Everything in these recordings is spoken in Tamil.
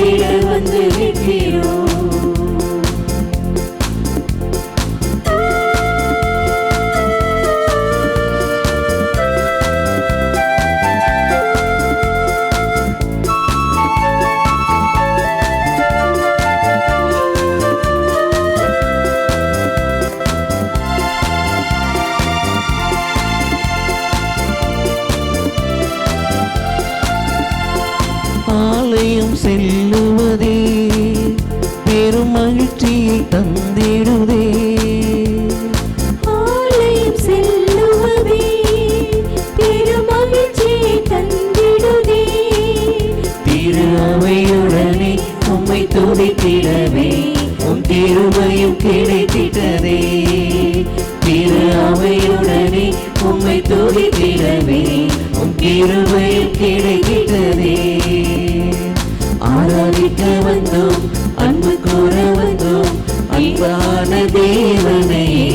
துதித்திட வந்து நிற்கிறோம். ஆலயம் செல்லுவதே பெரும் மகிழ்ச்சியை தந்திடுதே. ஆலயம் செல்லுவதே பெரும் மகிழ்ச்சியை தந்திடுதே. திரு அவையுடனே உம்மை துதித்திடவே உம் திருமையும் கிடைத்திட்டதே. திரு அவையுடனே உம்மை துதித்திடவே உம் திருமையும் கிடைத்திட்டதே. ஆராதிக்க வந்தோம், அன்பு கூற வந்தோம், அன்பான தேவனையே.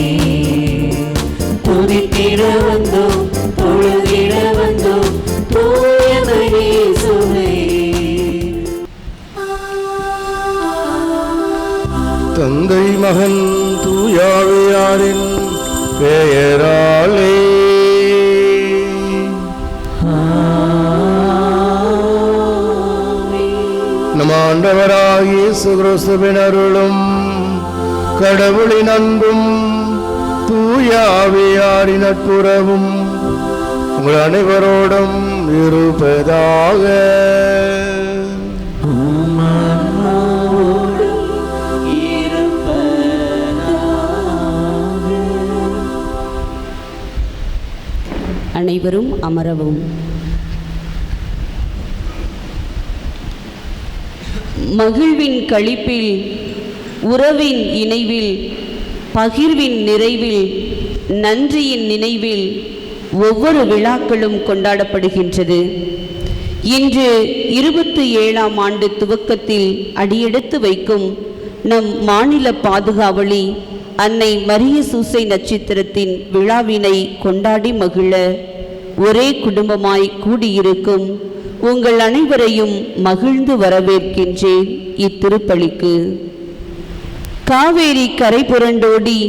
துதித்திட வந்தோம், தொழுதிட வந்தோம், தூயவனே சுவையே. தந்தை மகன் தூயாவியாரின் பெயராலே நம் ஆண்டவராகிய இயேசு கிறிஸ்துவின் அருளும் கடவுளின் அன்பும் தூயாவியாரின் நட்புறவும் உங்கள் அனைவரோடும் இருப்பதாக. அனைவரும் அமரவும். மகிழ்வின் களிப்பில், உறவின் இணைவில், பகிர்வின் நிறைவில், நன்றியின் நினைவில் ஒவ்வொரு விழாக்களும் கொண்டாடப்படுகின்றது. இன்று 27ஆம் ஆண்டு துவக்கத்தில் அடியெடுத்து வைக்கும் நம் மாநில பாதுகாவலி அன்னை மரிய சூசை நட்சத்திரத்தின் விழாவினை கொண்டாடி மகிழ ஒரே குடும்பமாய் கூடியிருக்கும் உங்கள் அனைவரையும் மகிழ்ந்து வரவேற்கின்றேன் இத்திருப்பலிக்கு. காவேரி கரை புரண்டோடி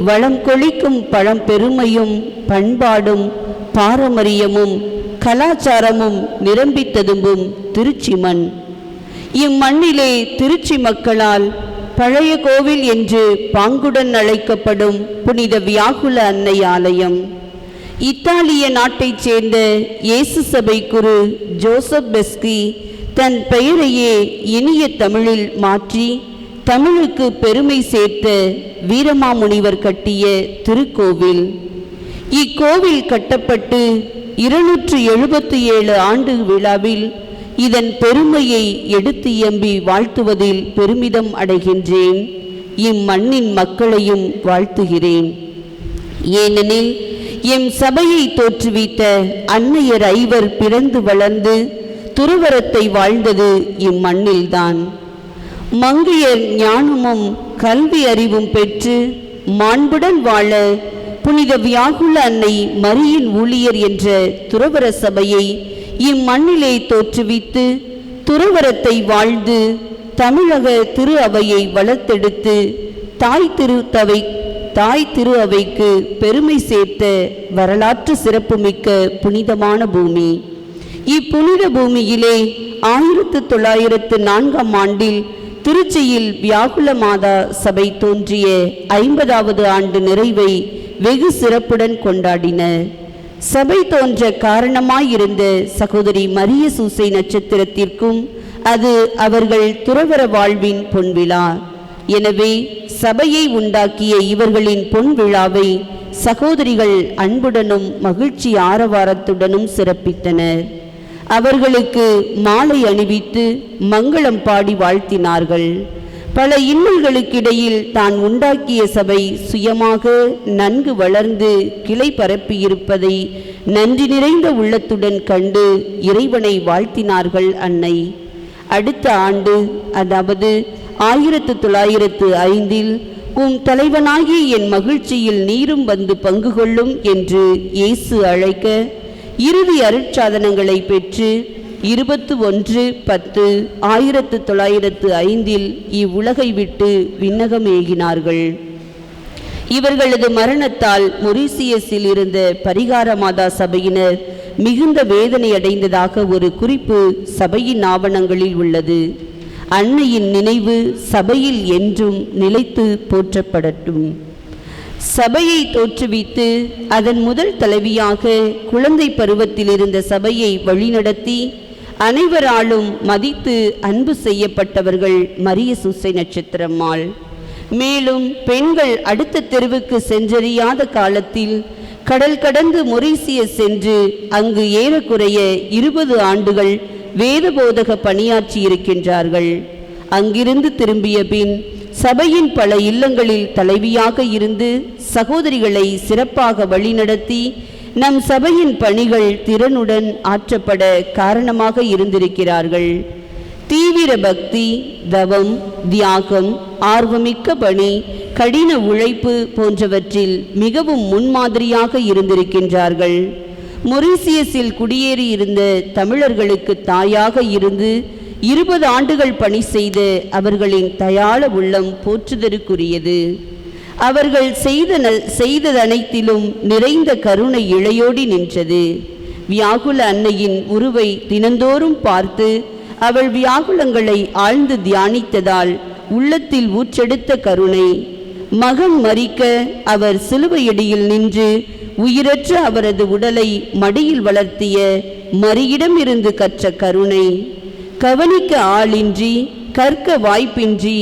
வளம் கொழிக்கும் பழம்பெருமையும் பண்பாடும் பாரம்பரியமும் கலாச்சாரமும் நிரம்பி ததும்பும் திருச்சி மண். இம்மண்ணிலே திருச்சி மக்களால் பழைய கோவில் என்று பாங்குடன் அழைக்கப்படும் புனித வியாகுல அன்னை ஆலயம், இத்தாலிய நாட்டைச் சேர்ந்த இயேசு சபை குரு ஜோசப் பெஸ்கி தன் பெயரையே இனிய தமிழில் மாற்றி தமிழுக்கு பெருமை சேர்த்த வீரமாமுனிவர் கட்டிய திருக்கோவில். இக்கோவில் கட்டப்பட்டு 277 ஆண்டு விழாவில் இதன் பெருமையை எடுத்து எம்பி வாழ்த்துவதில் பெருமிதம் அடைகின்றேன். இம்மண்ணின் மக்களையும் வாழ்த்துகிறேன். ஏனெனில் எம் சபையை தோற்றுவித்த அன்னையர் ஐவர் பிறந்து வளர்ந்து துறவரத்தை வாழ்ந்தது இம்மண்ணில்தான். மங்கையர் ஞானமும் கல்வி அறிவும் பெற்று மாண்புடன் வாழ புனித வியாகுல அன்னை மரியின் ஊழியர் என்ற துறவர சபையை இம்மண்ணிலே தோற்றுவித்து துறவரத்தை வாழ்ந்து தமிழக திரு அவையை வளர்த்தெடுத்து தாய் திரு அவைக்கு பெருமை சேர்த்த வரலாற்று சிறப்புமிக்க புனிதமான பூமி. இப்புனித பூமியிலே 1904ஆம் ஆண்டில் திருச்சியில் வியாகுல மாதா சபை தோன்றிய 50வது ஆண்டு நிறைவை வெகு சிறப்புடன் கொண்டாடினர். சபை தோன்ற காரணமாயிருந்த சகோதரி மரிய சூசை நட்சத்திரத்திற்கும் அது அவர்கள் துறவர வாழ்வின் பொன்விழா. எனவே சபையை உண்டாக்கிய இவர்களின் பொன் விழாவை சகோதரிகள் அன்புடனும் மகிழ்ச்சி ஆரவாரத்துடனும் சிறப்பித்தனர். அவர்களுக்கு மாலை அணிவித்து மங்களம் பாடி வாழ்த்தினார்கள். பல இன்னல்களுக்கிடையில் தான் உண்டாக்கிய சபை சுயமாக நன்கு வளர்ந்து கிளை பரப்பியிருப்பதை நன்றி நிறைந்த உள்ளத்துடன் கண்டு இறைவனை வாழ்த்தினார்கள் அன்னை. அடுத்த ஆண்டு, அதாவது 1905இல் உம் தலைவனாகி என் மகிழ்ச்சியில் நீரும் வந்து பங்கு கொள்ளும் என்று இயேசு அழைக்க இறுதி அருட்சாதனங்களை பெற்று 21/10/1905 இவ்வுலகை விட்டு விண்ணகமேகினார்கள். இவர்களது மரணத்தால் மொரீசியஸில் இருந்த பரிகார மாதா சபையினர் மிகுந்த வேதனை அடைந்ததாக ஒரு குறிப்பு சபையின் ஆவணங்களில் உள்ளது. அன்னையின் நினைவு சபையில் என்றும் நிலைத்து போற்றப்படட்டும். சபையை தோற்றுவித்து அதன் முதல் தலைவியாக குழந்தை பருவத்தில் இருந்த சபையை வழிநடத்தி அனைவராலும் மதித்து அன்பு செய்யப்பட்டவர்கள் மரிய சூசை நட்சத்திரம்மாள். மேலும் பெண்கள் அடுத்த தெருவுக்கு சென்றறியாத காலத்தில் கடல் கடந்து மொரீசியஸ் சென்று அங்கு ஏறக்குறைய 20 ஆண்டுகள் வேதபோதக பணியாற்றி இருக்கின்றார்கள். அங்கிருந்து திரும்பிய பின் சபையின் பல இல்லங்களில் தலைவியாக இருந்து சகோதரிகளை சிறப்பாக வழிநடத்தி நம் சபையின் பணிகள் திறனுடன் ஆற்றப்பட காரணமாக இருந்திருக்கிறார்கள். தீவிர பக்தி, தவம், தியாகம், ஆர்வமிக்க பணி, கடின உழைப்பு போன்றவற்றில் மிகவும் முன்மாதிரியாக இருந்திருக்கின்றார்கள். மொரீசியஸில் குடியேறி இருந்த தமிழர்களுக்கு தாயாக இருந்து 20 ஆண்டுகள் பணி செய்த அவர்களின் தயாள உள்ளம் போற்றுதற்குரியது. அவர்கள் செய்ததனைத்திலும் நிறைந்த கருணை இழையோடி நின்றது. வியாகுல அன்னையின் உருவை தினந்தோறும் பார்த்து அவள் வியாகுலங்களை ஆழ்ந்து தியானித்ததால் உள்ளத்தில் ஊற்றெடுத்த கருணை, மகன் மரிக்க அவர் சிலுவையடியில் நின்று உயிரற்ற அவரது உடலை மடியில் வளர்த்திய மரியிடமிருந்து கற்ற கருணை, கவனிக்க ஆளின்றி கற்க வாய்ப்பின்றி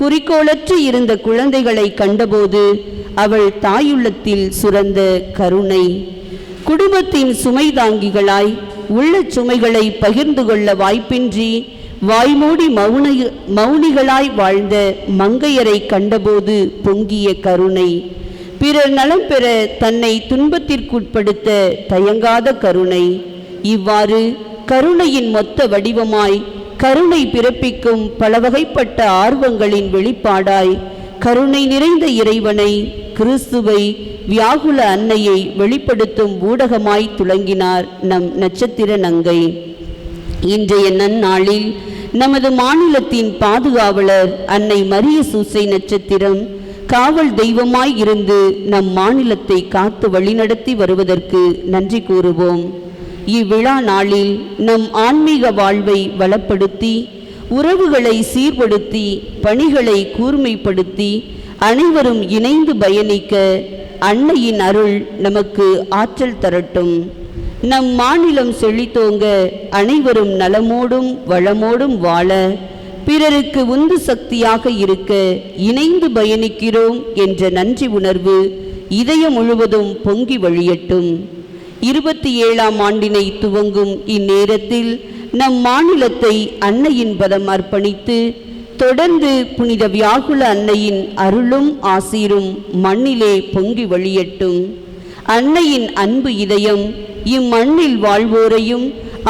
குறிக்கோளற்று இருந்த குழந்தைகளை கண்டபோது அவள் தாயுள்ளத்தில் சுரந்த கருணை, குடும்பத்தின் சுமை தாங்கிகளாய் உள்ள சுமைகளை பகிர்ந்து கொள்ள வாய்ப்பின்றி வாய்மூடி மௌனிகளாய் வாழ்ந்த மங்கையரை கண்டபோது பொங்கிய கருணை, பிறர் நலம் பெற தன்னை துன்பத்திற்குட்படுத்த தயங்காத கருணை. இவ்வாறு கருணையின் மொத்த வடிவமாய் கருணை பிறப்பிக்கும் பல வகைப்பட்ட ஆர்வங்களின் வெளிப்பாடாய் கருணை நிறைந்த இறைவனை, கிறிஸ்துவை, வியாகுல அன்னையை வெளிப்படுத்தும் ஊடகமாய் துலங்கினார் நம் நட்சத்திர நங்கை. இன்றைய நன்னாளில் நமது மாநிலத்தின் பாதுகாவலர் அன்னை மரிய சூசை நட்சத்திரம் காவல் தெய்வமாய் இருந்து நம் மாநிலத்தை காத்து வழிநடத்தி வருவதற்கு நன்றி கூறுவோம். இவ்விழா நாளில் நம் ஆன்மீக வாழ்வை வளப்படுத்தி, உறவுகளை சீர்படுத்தி, பணிகளை கூர்மைப்படுத்தி அனைவரும் இணைந்து பயணிக்க அன்னையின் அருள் நமக்கு ஆற்றல் தரட்டும். நம் மாநிலம் செழித்தோங்க, அனைவரும் நலமோடும் வளமோடும் வாழ, பிறருக்கு உந்து சக்தியாக இருக்க இணைந்து பயணிக்கிறோம் என்ற நன்றி உணர்வு இதயம் முழுவதும் பொங்கி வழியட்டும். 27ஆம் ஆண்டினை துவங்கும் இந்நேரத்தில் நம் மாநிலத்தை அன்னையின் பதம் அர்ப்பணித்து தொடர்ந்து புனித வியாகுல அன்னையின் அருளும் ஆசீரும் மண்ணிலே பொங்கி வழியட்டும். அன்னையின் அன்பு இதயம் இம்மண்ணில் வாழ்வோரையும்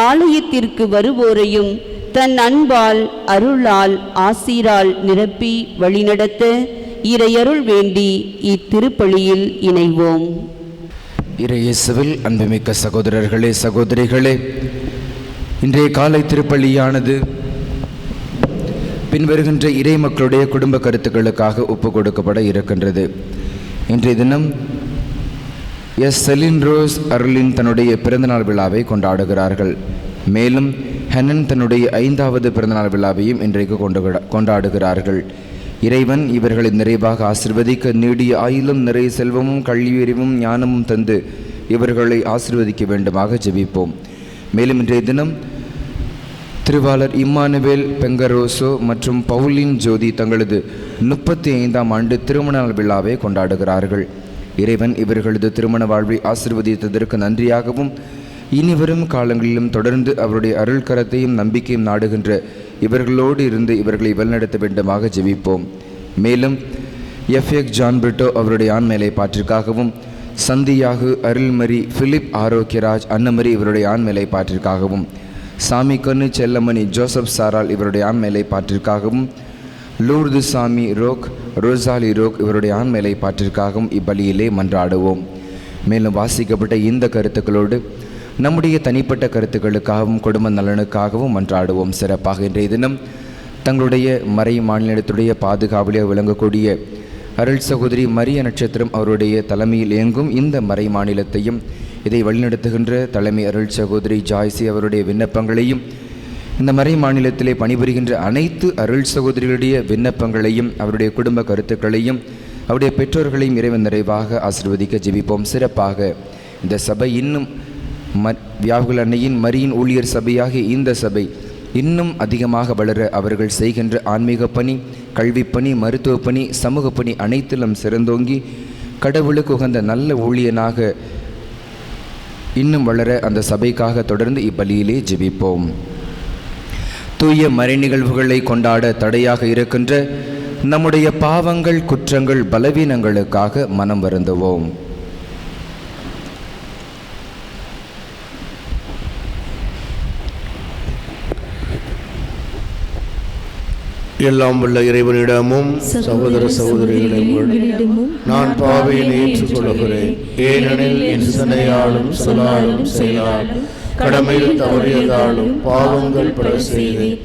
ஆலயத்திற்கு வருவோரையும் தன் அன்பால், அருளால், ஆசீரால் நிரப்பி வழிநடத்த இறையருள் வேண்டி இத்திருப்பலியில் இணைவோம். இறையேசுவில் அன்புமிக்க சகோதரர்களே, சகோதரிகளே, இன்றைய காலை திருப்பலியானது பின்வருகின்ற இறை மக்களுடைய குடும்ப கருத்துக்களுக்காக ஒப்பு கொடுக்கப்பட இருக்கின்றது. இன்றைய தினம் செலின் ரோஸ் அர்லின் தன்னுடைய பிறந்தநாள் விழாவை கொண்டாடுகிறார்கள். மேலும் ஹெனன் தன்னுடைய 5வது பிறந்தநாள் விழாவையும் இன்றைக்கு கொண்டாடுகிறார்கள். இறைவன் இவர்களை நிறைவாக ஆசிர்வதிக்க நீடிய ஆயிலும் நிறைய செல்வமும் கல்வியறிவும் ஞானமும் தந்து இவர்களை ஆசிர்வதிக்க வேண்டுமாக ஜெபிப்போம். மேலும் இன்றைய தினம் திருவாளர் இம்மானுவேல் பெங்கரோசோ மற்றும் பவுலின் ஜோதி தங்களது 35ஆம் ஆண்டு திருமண நாள் விழாவை கொண்டாடுகிறார்கள். இறைவன் இவர்களது திருமண வாழ்வை ஆசிர்வதித்ததற்கு நன்றியாகவும் இனிவரும் காலங்களிலும் தொடர்ந்து அவருடைய அருள் கரத்தையும் நம்பிக்கையும் நாடுகின்ற இவர்களோடு இருந்து இவர்களை வழிநடத்த வேண்டுமாக ஜெபிப்போம். மேலும் எஃப்எக் ஜான் பிரிட்டோ அவருடைய ஆண்மேலை பாற்றிற்காகவும், சந்தியாகு, அருள்மரி, பிலிப் ஆரோக்கியராஜ், அன்னமரி இவருடைய ஆண்மேலை பாற்றிற்காகவும், சாமி கண்ணு செல்லமணி ஜோசப் சாரால் இவருடைய ஆண்மேலை பாற்றிற்காகவும், லூர்து சாமி ரோக், ரோசாலி ரோக் இவருடைய ஆண்மேலை பாற்றிற்காகவும் இப்பலியிலே மன்றாடுவோம். மேலும் வாசிக்கப்பட்ட இந்த கருத்துக்களோடு நம்முடைய தனிப்பட்ட கருத்துக்களுக்காகவும் குடும்ப நலனுக்காகவும் மன்றாடுவோம். சிறப்பாக இன்றைய தினம் தங்களுடைய மறை மாநிலத்துடைய பாதுகாவலியாக விளங்கக்கூடிய அருள் சகோதரி மரிய நட்சத்திரம் அவருடைய தலைமையில் இயங்கும் இந்த மறை மாநிலத்தையும் இதை வழிநடத்துகின்ற தலைமை அருள் சகோதரி ஜாய்சி அவருடைய விண்ணப்பங்களையும் இந்த மறை மாநிலத்திலே பணிபுரிகின்ற அனைத்து அருள் சகோதரிகளுடைய விண்ணப்பங்களையும் அவருடைய குடும்ப கருத்துக்களையும் அவருடைய பெற்றோர்களையும் இறைவன் நிறைவாக ஆசீர்வதிக்க ஜெபிப்போம். சிறப்பாக இந்த சபை இன்னும் வியாகுல அன்னையின் மரியின் ஊழியர் சபையாகிய இந்த சபை இன்னும் அதிகமாக வளர அவர்கள் செய்கின்ற ஆன்மீக பணி, கல்விப் பணி, மருத்துவ பணி, சமூக பணி அனைத்திலும் சிறந்தோங்கி கடவுளுக்கு உகந்த நல்ல ஊழியனாக இன்னும் வளர அந்த சபைக்காக தொடர்ந்து இப்பலியிலே ஜெபிப்போம். தூய மறை நிகழ்வுகளை கொண்டாட தடையாக இருக்கின்ற நம்முடைய பாவங்கள், குற்றங்கள், பலவீனங்களுக்காக மனம் வருந்துவோம். எல்லாம் உள்ள இறைவனிடமும் சகோதர சகோதரிகளிடமும் நான் பாவியை ஏற்றுக்கொள்கிறேன். ஏனெனில் என் சிந்தனையாலும் சொல்லாலும் செயலாலும் கடமையில் தவறியதாலும் பாவங்கள் பல செய்தேன்.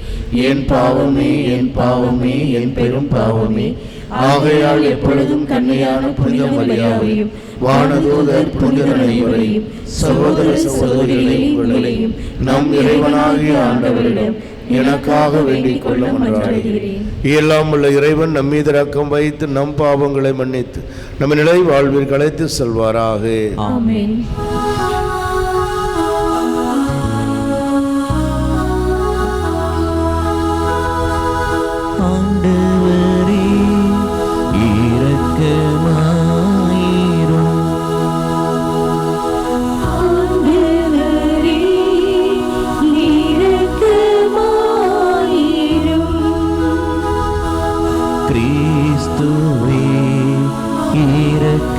என் பாவமே, என் பாவமே, என் பெரும் பாவமே. ஆகையால் எப்பொழுதும் கன்னியான புனித மரியாதையும் வானதூதர் புனிதர் அனைவரையும் சகோதர சகோதரிகளையும் நம் இறைவனாகிய ஆண்டவரிடம் எனக்காக வேண்டிக் கொள்ள மன்றாடுகிறேன். எல்லாம் உள்ள இறைவன் நம் மீது இரக்கம் வைத்து நம் பாவங்களை மன்னித்து நம்ம நிலை வாழ்வில் அழைத்து செல்வாராக. ஆமென். ஆண்டவரே இரக்கமாயிரும். ஆண்டவரே இரக்கமாயிரும். கிறிஸ்துவே இரக்கமாயிரும்.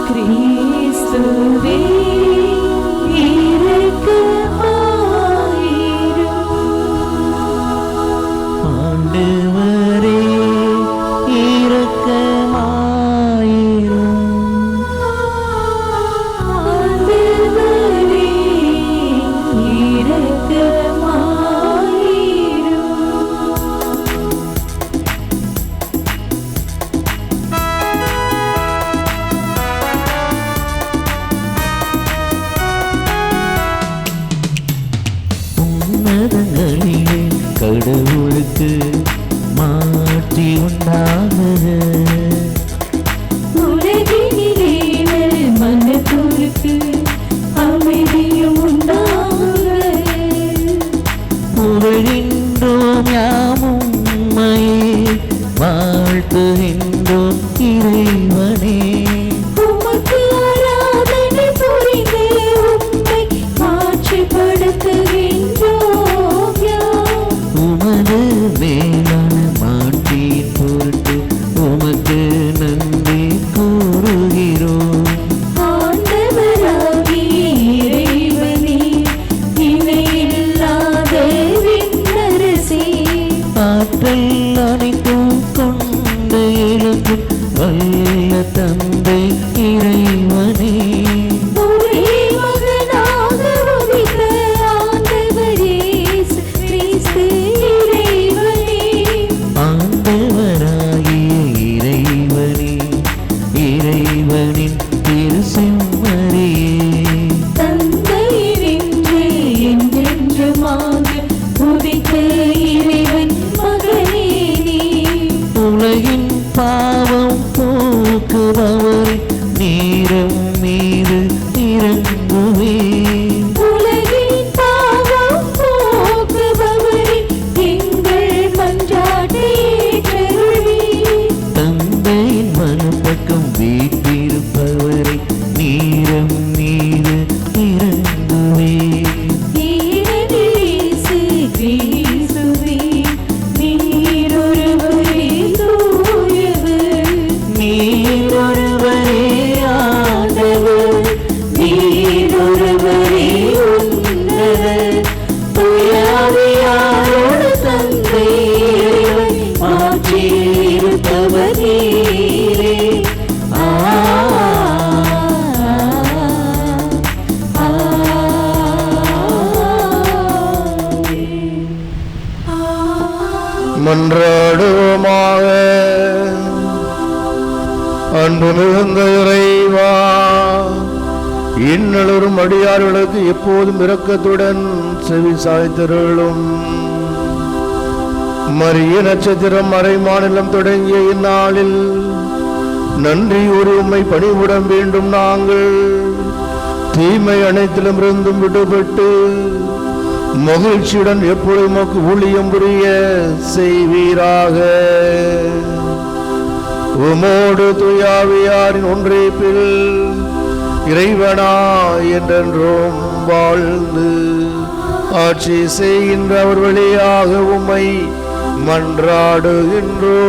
கிறிஸ்துவே ஆண்டவரே இரக்கமாயிரும். ஆண்டவரே இரக்கமாயிரும். உன்னதங்களிலே கடவுளுக்கு மாற்றி உண்டாகுக. உலகினிலே மனதுருக்கு அமைதியும் உண்டாகுக. புகழ்கின்றோம் யாமும் உம்மையே, வாழ்த்துகின்றோம் இறைவனே. உமக்கு ஆராதனை புரிந்து உம்மை மாட்சிப்படுத்துகின்றோம் யாம். உமது மேலான மாட்டின் பொருட்டு உமக்கு நன்றி கூறுகிறோம். ஆண்டவராகிய இறைவனே, இணையில்லாத விண்ணரசே, ஆற்றல் அனைத்தும் கொண்டு எழுந்தும் வல்ல தந்தை இறைவனே. ஒரே மகனாக உதித்த ஆண்டவர் இயேசு கிறிஸ்து இறைவனே, ஆண்டவராகிய இறைவனே, இறைவனின் திருசெம்மறியே. தந்தையினின்று என்றென்றுமாக உதித்த இறைவன் மகனே நீ. உலகின் பாவம் போக்குபவர் நேரம் மீது இறங்குவே. உலகின் பாவம் போக்குபவரே, எங்கள் மன்றாட்டை ஏற்றருள்வீர். தந்தையின் மறுபக்கம் வீட்டிருப்பவரை நேரம் மீது இறங்குவே. ஏனெனில் இயேசு கிறிஸ்துவே, நீர் ஒருவரே தூயவர். மன்றாடுவோமாக. அன்பு மிகுந்த இறைவா, இன்னலரும் அடியார்களுக்கு எப்போதும் இரக்கத்துடன் செவி சாய்த்தருளும். மரிய நட்சத்திரம் மறை மாநிலம் தொடங்கிய இந்நாளில் நன்றி உரிமை பணிவுடன் வேண்டும் நாங்கள் தீமை அனைத்திலும் இருந்தும் விடுபட்டு மகிழ்ச்சியுடன் எப்பொழுதும் ஊழியம் புரிய செய்வீராக. உமோடு துயாவியாரின் ஒன்றிப்பில் இறைவனா என்றென்றும் வாழ்ந்து ஆட்சி செய்கின்றவர் வழியாக உம்மை மன்றாடுகின்றோம்.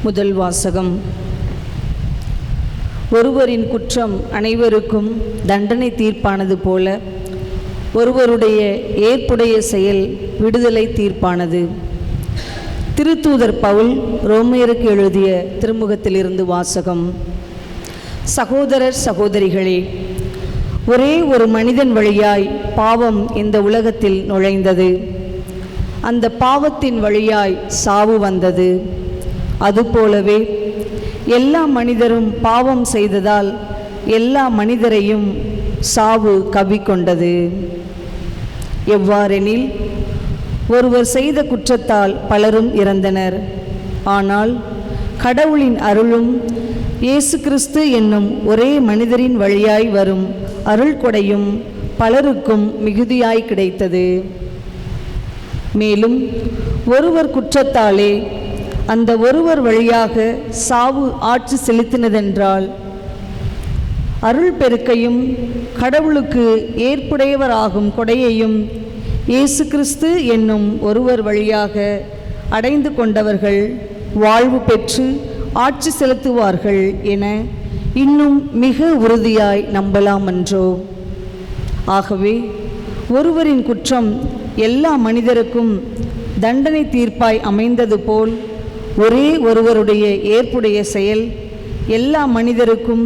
முதல் வாசகம். ஒருவரின் குற்றம் அனைவருக்கும் தண்டனை தீர்ப்பானது போல ஒருவருடைய ஏற்புடைய செயல் விடுதலை தீர்ப்பானது. திருத்தூதர் பவுல் ரோமையருக்கு எழுதிய திருமுகத்திலிருந்து வாசகம். சகோதரர் சகோதரிகளே, ஒரே ஒரு மனிதன் வழியாய் பாவம் இந்த உலகத்தில் நுழைந்தது. அந்த பாவத்தின் வழியாய் சாவு வந்தது. அதுபோலவே எல்லா மனிதரும் பாவம் செய்ததால் எல்லா மனிதரையும் சாவு கவ்விக்கொண்டது. எவ்வாறெனில், ஒருவர் செய்த குற்றத்தால் பலரும் இறந்தனர். ஆனால் கடவுளின் அருளும் இயேசு கிறிஸ்து என்னும் ஒரே மனிதரின் வழியாய் வரும் அருள் கொடையும் பலருக்கும் மிகுதியாய் கிடைத்தது. மேலும் ஒருவர் குற்றத்தாலே அந்த ஒருவர் வழியாக சாவு ஆட்சி செலுத்தினதென்றால், அருள் பெருக்கையும் கடவுளுக்கு ஏற்புடையவராகும் கொடையையும் இயேசு கிறிஸ்து என்னும் ஒருவர் வழியாக அடைந்து கொண்டவர்கள் வாழ்வு பெற்று ஆட்சி செலுத்துவார்கள் என இன்னும் மிக உறுதியாய் நம்பலாமன்றோ? ஆகவே ஒருவரின் குற்றம் எல்லா மனிதருக்கும் தண்டனை தீர்ப்பாய் அமைந்தது போல் ஒரே ஒருவருடைய ஏற்புடைய செயல் எல்லா மனிதருக்கும்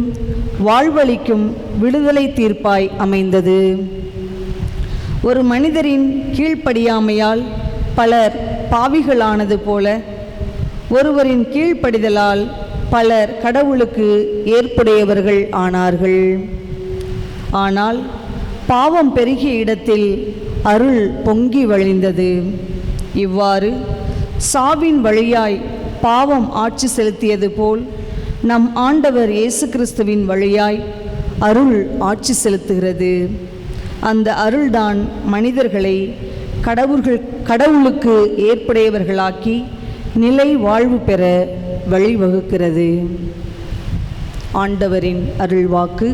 வாழ்வளிக்கும் விடுதலை தீர்ப்பாய் அமைந்தது. ஒரு மனிதரின் கீழ்ப்படியாமையால் பலர் பாவிகளானது போல ஒருவரின் கீழ்ப்படிதலால் பலர் கடவுளுக்கு ஏற்புடையவர்கள் ஆனார்கள். ஆனால் பாவம் பெருகிய இடத்தில் அருள் பொங்கி வழிந்தது. இவ்வாறு சாவின் வழியாய் பாவம் ஆட்சி செலுத்தியது போல் நம் ஆண்டவர் இயேசு கிறிஸ்துவின் வழியாய் அருள் ஆட்சி செலுத்துகிறது. அந்த அருள்தான் மனிதர்களை கடவுளுக்கு ஏற்புடையவர்களாக்கி நிலை வாழ்வு பெற வழிவகுக்கிறது. ஆண்டவரின் அருள்வாக்கு.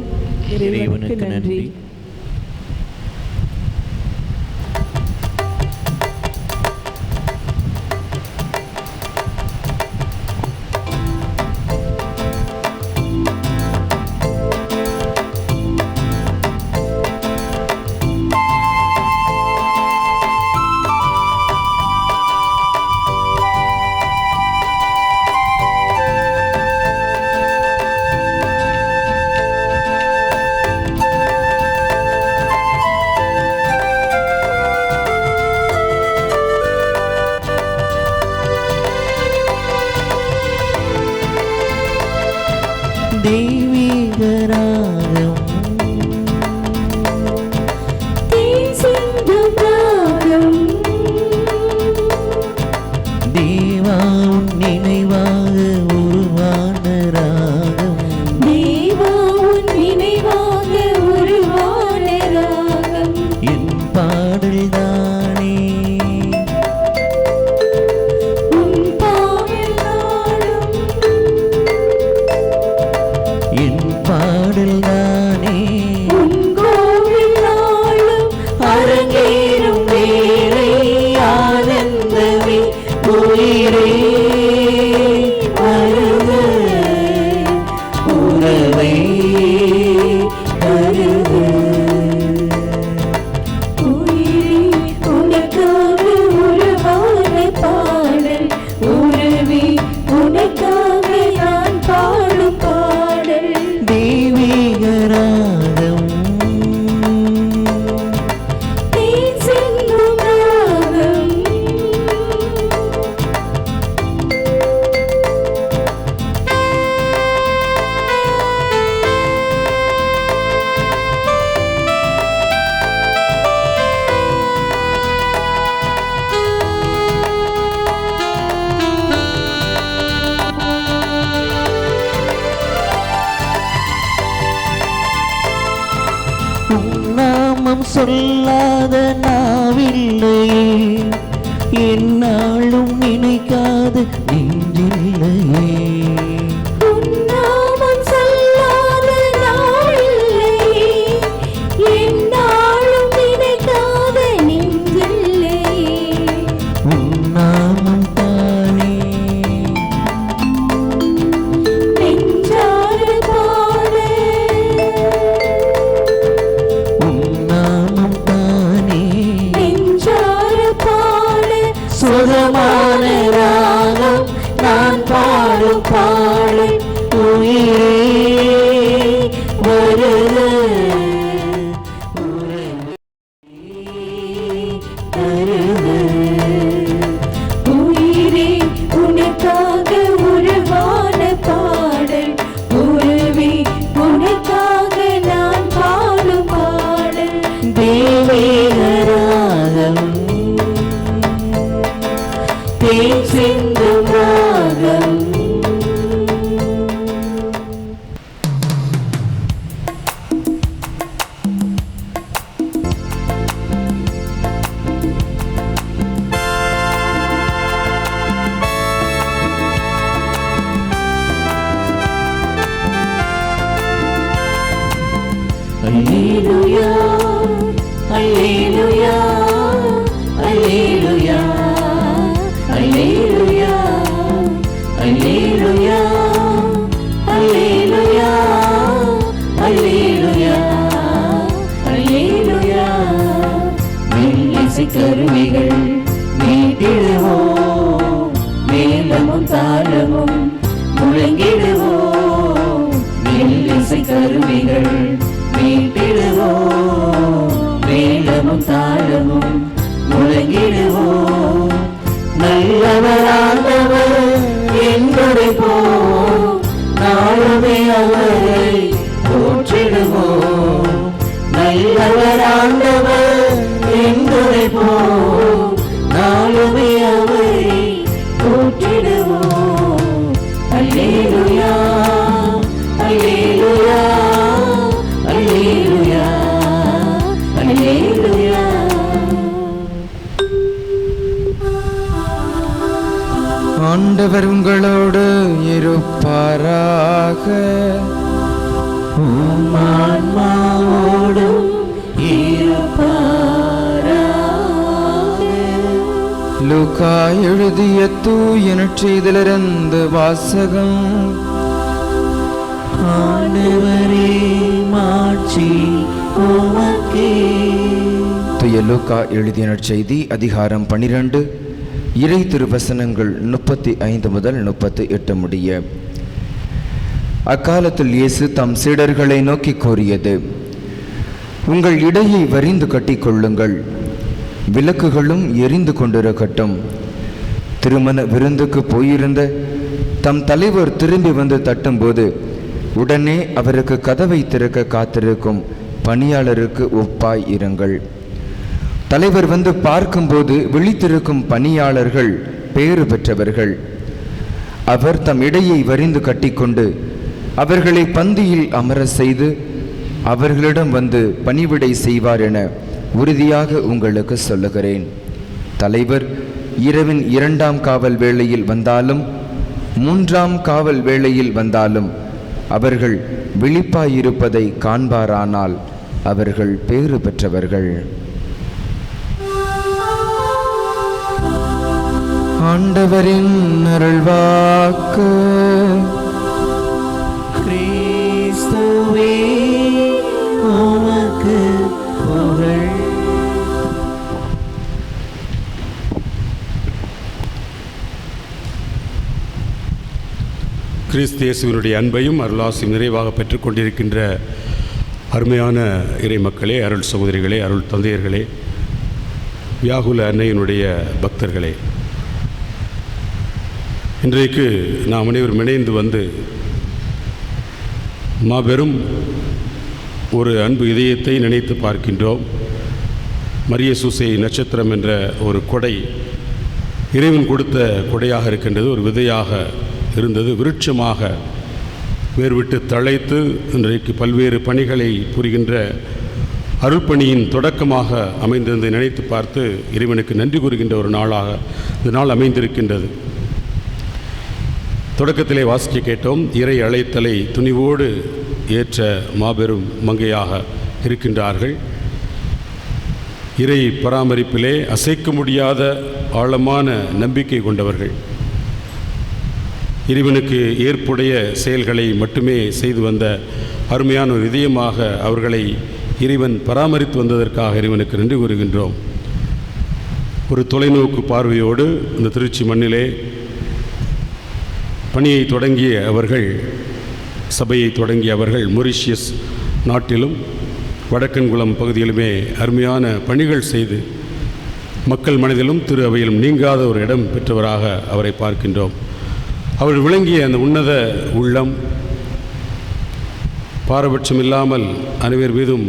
இறைவனுக்கு நன்றி. தெய்வீகராகம் தேவா உன் நினைவாக உருவான ராகம் என் பாடல் தானே என் பாடல் தானே அரங்கேறும் வேளை ஆனந்தமே உயிரே வருக உறவை வருக உனக்காக நான் சொல்லாத நாவில்லையே, என்னாலும் நினைக்காத நெஞ்சில்லையே. உன்னாமம் சொல்லாத நாளில்லையே, என்னாலும் நினைக்காத நெஞ்சில்லையே. உன்னாமம் தானே நெஞ்சார பாட, உன்னாமம் தானே நெஞ்சார பாட, சுகமான ராகம் நான் பாடும் பாடல் உயிரே வருக உயிரே உனக்காக உருவான பாடல், உருவே உனக்காக நான் பாடும் பாடல். தெய்வீக ராகம் தேன் சிந்தும் ராகம். அல்லேலூயா அல்லேலூயா அல்லேலூயா அல்லேலூயா அல்லேலூயா அல்லேலூயா அல்லேலூயா அல்லேலூயா. மெல்லிசை கருவிகள் மீட்டிடுவோம், மேளமும் தாளமும் முழங்கிடுவோம். மெல்லிசை கருவிகள் மீட்டிடுவோம், மேளமும் தாளமும் முழங்கிடுவோம். நல்லவரானவர் என்பதைப்போம் நாளுமே அவரை போற்றிடுவோம். நல்லவரானவர் என்பதைப்போம் நாளுமே அவரை போற்றிடுவோம். அல்லேலூயா அல்லேலூயா அல்லேலூயா அல்லேலூயா. ஆண்டவர் உங்களோடு இருப்பாராக. உம் ஆன்மாவோடும் இருப்பாராக. லூக்கா எழுதிய தூய நற்செய்தியிலிருந்து வாசகம். ஆண்டவரே மாட்சி உமக்கே. தூய லூக்கா எழுதிய நற்செய்தி அதிகாரம் 12 இறை திருவசனங்கள் 35 முதல் 38 முடிய. அக்காலத்தில் இயேசு தம் சீடர்களை நோக்கி கூறியது, உங்கள் இடையை வரிந்து கட்டிக்கொள்ளுங்கள், விளக்குகளும் எரிந்து கொண்டிருக்கட்டும். திருமண விருந்துக்கு போயிருந்த தம் தலைவர் திரும்பி வந்து தட்டும்போது உடனே அவருக்கு கதவை திறக்க காத்திருக்கும் பணியாளருக்கு ஒப்பாய் இருங்கள். தலைவர் வந்து பார்க்கும்போது விழித்திருக்கும் பணியாளர்கள் பேறு பெற்றவர்கள். அவர் தம் இடையை வரிந்து கட்டிக்கொண்டு அவர்களை பந்தியில் அமர செய்து அவர்களிடம் வந்து பணிவிடை செய்வார் என உறுதியாக உங்களுக்கு சொல்லுகிறேன். தலைவர் இரவின் 2ஆம் காவல் வேளையில் வந்தாலும் 3ஆம் காவல் வேளையில் வந்தாலும் அவர்கள் விழிப்பாயிருப்பதை காண்பாரானால் அவர்கள் பேறு பெற்றவர்கள். ஆண்டவரின் அருள்வாக்கு. கிறிஸ்துவே உமக்கு புகழ். கிறிஸ்து இயேசுவினுடைய அன்பையும் அருளாசியும் நிறைவாக பெற்றுக்கொண்டிருக்கின்ற அருமையான இறை மக்களே, அருள் சகோதரிகளே, அருள் தந்தையர்களே, வியாகுல அன்னையினுடைய பக்தர்களே, இன்றைக்கு நாம் அனைவரும் இணைந்து வந்து மாபெரும் ஒரு அன்பு இதயத்தை நினைத்து பார்க்கின்றோம். மரிய சூசை நட்சத்திரம் என்ற ஒரு கொடை இறைவன் கொடுத்த கொடையாக இருக்கின்றது. ஒரு விதையாக இருந்தது, விருட்சமாக வேர்விட்டு தழைத்து இன்றைக்கு பல்வேறு பணிகளை புரிகின்ற அருள்பணியின் தொடக்கமாக அமைந்திருந்ததை நினைத்து பார்த்து இறைவனுக்கு நன்றி கூறுகின்ற ஒரு நாளாக இந்த நாள் அமைந்திருக்கின்றது. தொடக்கத்திலே வாசிக்க கேட்டோம், இறை அழைத்தலை துணிவோடு ஏற்ற மாபெரும் மங்கையாக இருக்கின்றார்கள். இறை பராமரிப்பிலே அசைக்க முடியாத ஆழமான நம்பிக்கை கொண்டவர்கள். இறைவனுக்கு ஏற்புடைய செயல்களை மட்டுமே செய்து வந்த அருமையான ஒரு இதயமாக அவர்களை இறைவன் பராமரித்து வந்ததற்காக இறைவனுக்கு நன்றி கூறுகின்றோம். ஒரு தொலைநோக்கு பார்வையோடு இந்த திருச்சி மண்ணிலே பணியை தொடங்கிய அவர்கள், சபையை தொடங்கிய அவர்கள் மொரிஷியஸ் நாட்டிலும் வடக்கன்குளம் பகுதியிலுமே அருமையான பணிகள் செய்து மக்கள் மனதிலும் திரு அவையிலும் நீங்காத ஒரு இடம் பெற்றவராக அவரை பார்க்கின்றோம். அவர் விளங்கிய அந்த உன்னத உள்ளம் பாரபட்சம் இல்லாமல் அனைவர் மீதும்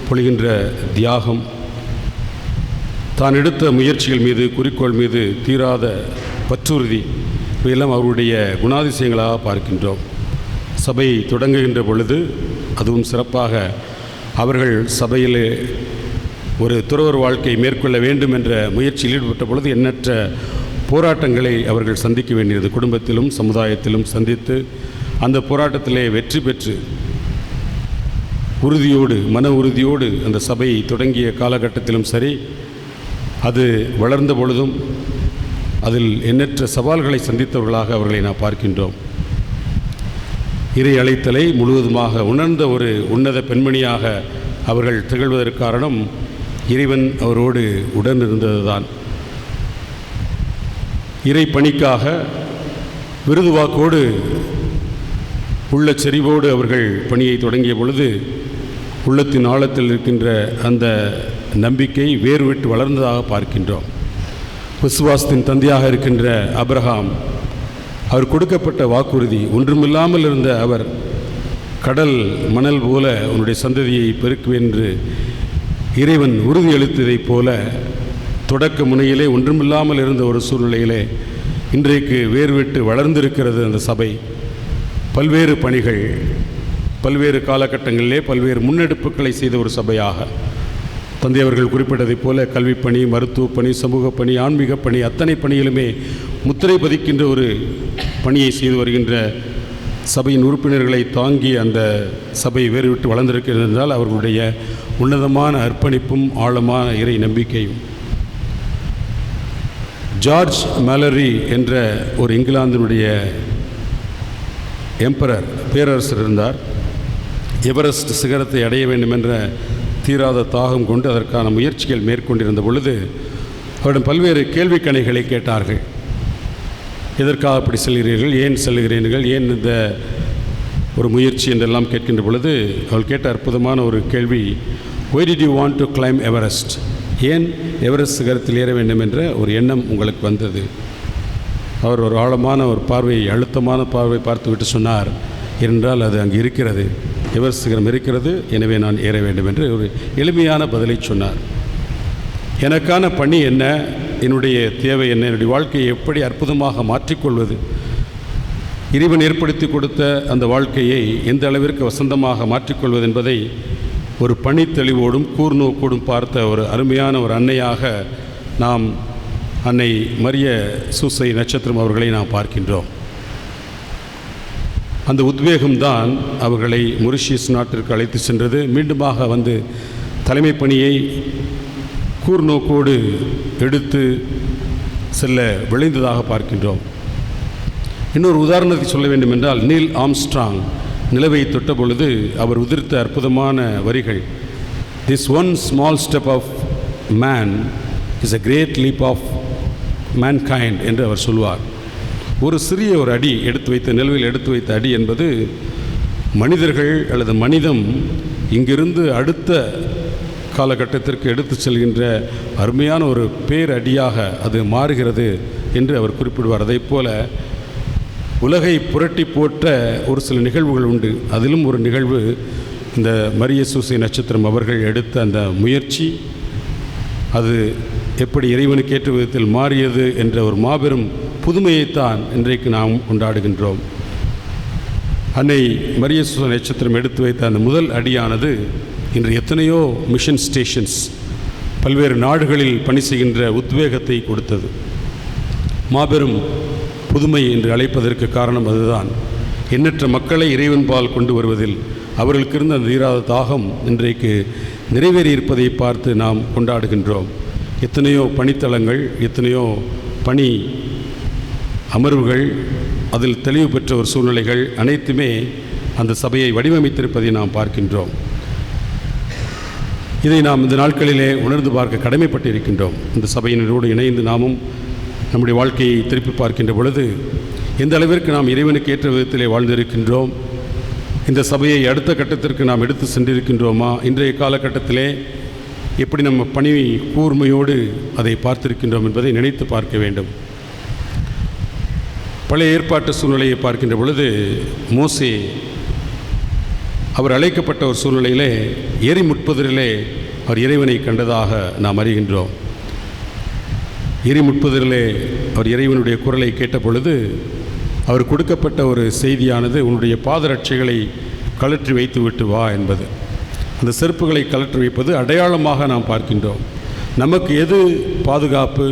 பொழிகின்ற தியாகம், தான் எடுத்த முயற்சிகள் மீது குறிக்கோள் மீது தீராத பற்றுறுதி, இவையெல்லாம் அவருடைய குணாதிசயங்களாக பார்க்கின்றோம். சபை தொடங்குகின்ற பொழுது அதுவும் சிறப்பாக அவர்கள் சபையிலே ஒரு துறவர் வாழ்க்கை மேற்கொள்ள வேண்டும் என்ற முயற்சியில் ஈடுபட்ட பொழுது எண்ணற்ற போராட்டங்களை அவர்கள் சந்திக்க வேண்டியது. குடும்பத்திலும் சமுதாயத்திலும் சந்தித்து அந்த போராட்டத்திலே வெற்றி பெற்று உறுதியோடு, மன உறுதியோடு அந்த சபை தொடங்கிய காலகட்டத்திலும் சரி, அது வளர்ந்த பொழுதும் அதில் எண்ணற்ற சவால்களை சந்தித்தவர்களாக அவர்களை நாம் பார்க்கின்றோம். இறை அழைத்தலை முழுவதுமாக உணர்ந்த ஒரு உன்னத பெண்மணியாக அவர்கள் திகழ்வதற்கு காரணம் இறைவன் அவரோடு உடன் இருந்ததுதான். இறை பணிக்காக விருது வாக்கோடு உள்ள செறிவோடு அவர்கள் பணியை தொடங்கிய பொழுது உள்ளத்தின் ஆழத்தில் இருக்கின்ற அந்த நம்பிக்கை வேறு விட்டு வளர்ந்ததாக பார்க்கின்றோம். விசுவாசத்தின் தந்தையாக இருக்கின்ற ஆபிரகாம், அவர் கொடுக்கப்பட்ட வாக்குறுதி, ஒன்றுமில்லாமல் இருந்த அவர் கடல் மணல் போல உன்னுடைய சந்ததியை பெருக்குவேன் என்று இறைவன் உறுதியளித்ததைப் போல தொடக்க முனையிலே ஒன்றுமில்லாமல் இருந்த ஒரு சூழ்நிலையிலே இன்றைக்கு வேறுவிட்டு வளர்ந்திருக்கிறது அந்த சபை. பல்வேறு பணிகள், பல்வேறு காலகட்டங்களிலே பல்வேறு முன்னெடுப்புகளை செய்த ஒரு சபையாக தந்தை அவர்கள் குறிப்பிட்டதைப் போல கல்விப்பணி, மருத்துவ பணி, சமூக பணி, ஆன்மீக பணி, அத்தனை பணியிலுமே முத்திரை பதிக்கின்ற ஒரு பணியை செய்து வருகின்ற சபையின் உறுப்பினர்களை தாங்கி அந்த சபை வேறுவிட்டு வளர்ந்திருக்கிறது என்றால் அவர்களுடைய உன்னதமான அர்ப்பணிப்பும் ஆழமான இறை நம்பிக்கையும். ஜார்ஜ் மேலரி என்ற ஒரு இங்கிலாந்தினுடைய எம்பரர், பேரரசர் இருந்தார். எவரெஸ்ட் சிகரத்தை அடைய வேண்டும் என்ற தீராத தாகம் கொண்டு அதற்கான முயற்சிகள் மேற்கொண்டிருந்த பொழுது அவரிடம் பல்வேறு கேள்விக்கணைகளை கேட்டார்கள். எதற்காக அப்படி செல்கிறீர்கள், ஏன் செல்கிறீர்கள், ஏன் இந்த ஒரு முயற்சி என்றெல்லாம் கேட்கின்ற பொழுது அவள் கேட்ட அற்புதமான ஒரு கேள்வி, why did you want to climb Everest? ஏன் எவரெஸ்ட் சிகரத்தில் ஏற வேண்டும் என்ற ஒரு எண்ணம் உங்களுக்கு வந்தது? அவர் ஒரு ஆழமான ஒரு பார்வை, அழுத்தமான பார்வை பார்த்துவிட்டு சொன்னார், என்றால் அது அங்கு இருக்கிறது, எவரெஸ்ட் சிகரம் இருக்கிறது, எனவே நான் ஏற வேண்டும் என்று ஒரு எளிமையான பதிலை சொன்னார். எனக்கான பணி என்ன, என்னுடைய தேவை என்ன, என்னுடைய வாழ்க்கையை எப்படி அற்புதமாக மாற்றிக்கொள்வது, இறைவன் ஏற்படுத்தி கொடுத்த அந்த வாழ்க்கையை எந்த அளவிற்கு வசந்தமாக மாற்றிக்கொள்வது என்பதை ஒரு பணித்தெளிவோடும் கூர்நோக்கோடும் பார்த்த ஒரு அருமையான ஒரு அன்னையாக நாம் அன்னை மரிய சூசை நட்சத்திரம் அவர்களை நாம் பார்க்கின்றோம். அந்த உத்வேகம்தான் அவர்களை மொரிஷியஸ் நாட்டிற்கு அழைத்து சென்றது. மீண்டுமாக வந்து தலைமை பணியை கூர்நோக்கோடு எடுத்து செல்ல விளைந்ததாக பார்க்கின்றோம். இன்னொரு உதாரணத்தை சொல்ல வேண்டும் என்றால், நீல் ஆம்ஸ்ட்ராங் நிலவை தொட்ட பொழுது அவர் உதிர்த்த அற்புதமான வரிகள், this one small step of man is a great leap of mankind என்று அவர் சொல்வார். ஒரு சிறிய ஒரு அடி எடுத்து வைத்த, நிலவில் எடுத்து வைத்த அடி என்பது மனிதர்கள் அல்லது மனிதம் இங்கிருந்து அடுத்த காலகட்டத்திற்கு எடுத்து செல்கின்ற அருமையான ஒரு பேரடியாக அது மாறுகிறது என்று அவர் குறிப்பிடுவார். அதை போல உலகை புரட்டி போட்ட ஒரு சில நிகழ்வுகள் உண்டு. அதிலும் ஒரு நிகழ்வு இந்த மரிய சூசை நட்சத்திரம் அவர்கள் எடுத்த அந்த முயற்சி, அது எப்படி இறைவனுக்கு ஏற்ற விதத்தில் மாறியது என்ற ஒரு மாபெரும் புதுமையைத்தான் இன்றைக்கு நாம் கொண்டாடுகின்றோம். அன்னை மரிய சூசை நட்சத்திரம் எடுத்து வைத்த அந்த முதல் அடியானது இன்று எத்தனையோ மிஷன் ஸ்டேஷன்ஸ் பல்வேறு நாடுகளில் பணி செய்கின்ற உத்வேகத்தை கொடுத்தது. மாபெரும் புதுமை என்று அழைப்பதற்கு காரணம் அதுதான். எண்ணற்ற மக்களை இறைவன்பால் கொண்டு வருவதில் அவர்களுக்கு இருந்த அந்த தீராத தாகம் இன்றைக்கு நிறைவேறியிருப்பதை பார்த்து நாம் கொண்டாடுகின்றோம். எத்தனையோ பணித்தளங்கள், எத்தனையோ பணி அமர்வுகள், அதில் தெளிவு பெற்ற ஒரு சூழ்நிலைகள் அனைத்துமே அந்த சபையை வடிவமைத்திருப்பதை நாம் பார்க்கின்றோம். இதை நாம் இந்த நாட்களிலே உணர்ந்து பார்க்க கடமைப்பட்டிருக்கின்றோம். இந்த சபையினரோடு இணைந்து நாமும் நம்முடைய வாழ்க்கையை திருப்பி பார்க்கின்ற பொழுது எந்த அளவிற்கு நாம் இறைவனுக்கு ஏற்ற விதத்திலே வாழ்ந்திருக்கின்றோம், இந்த சபையை அடுத்த கட்டத்திற்கு நாம் எடுத்து சென்றிருக்கின்றோமா, இன்றைய காலகட்டத்திலே எப்படி நம்ம பணி கூர்மையோடு அதை பார்த்திருக்கின்றோம் என்பதை நினைத்து பார்க்க வேண்டும். பழைய ஏற்பாட்டு சூழ்நிலையை பார்க்கின்ற பொழுது மோசே அவர் அழைக்கப்பட்ட ஒரு சூழ்நிலையிலே எரி முட்புதரிலே அவர் இறைவனை கண்டதாக நாம் அறிகின்றோம். எரி முட்புதரிலே அவர் இறைவனுடைய குரலை கேட்ட பொழுது அவர் கொடுக்கப்பட்ட ஒரு செய்தியானது, உன்னுடைய பாதரட்சைகளை கழற்றி வைத்து விட்டு வா என்பது. அந்த செருப்புகளை கழற்றி வைப்பது அடையாளமாக நாம் பார்க்கின்றோம். நமக்கு எது பாதுகாப்பு,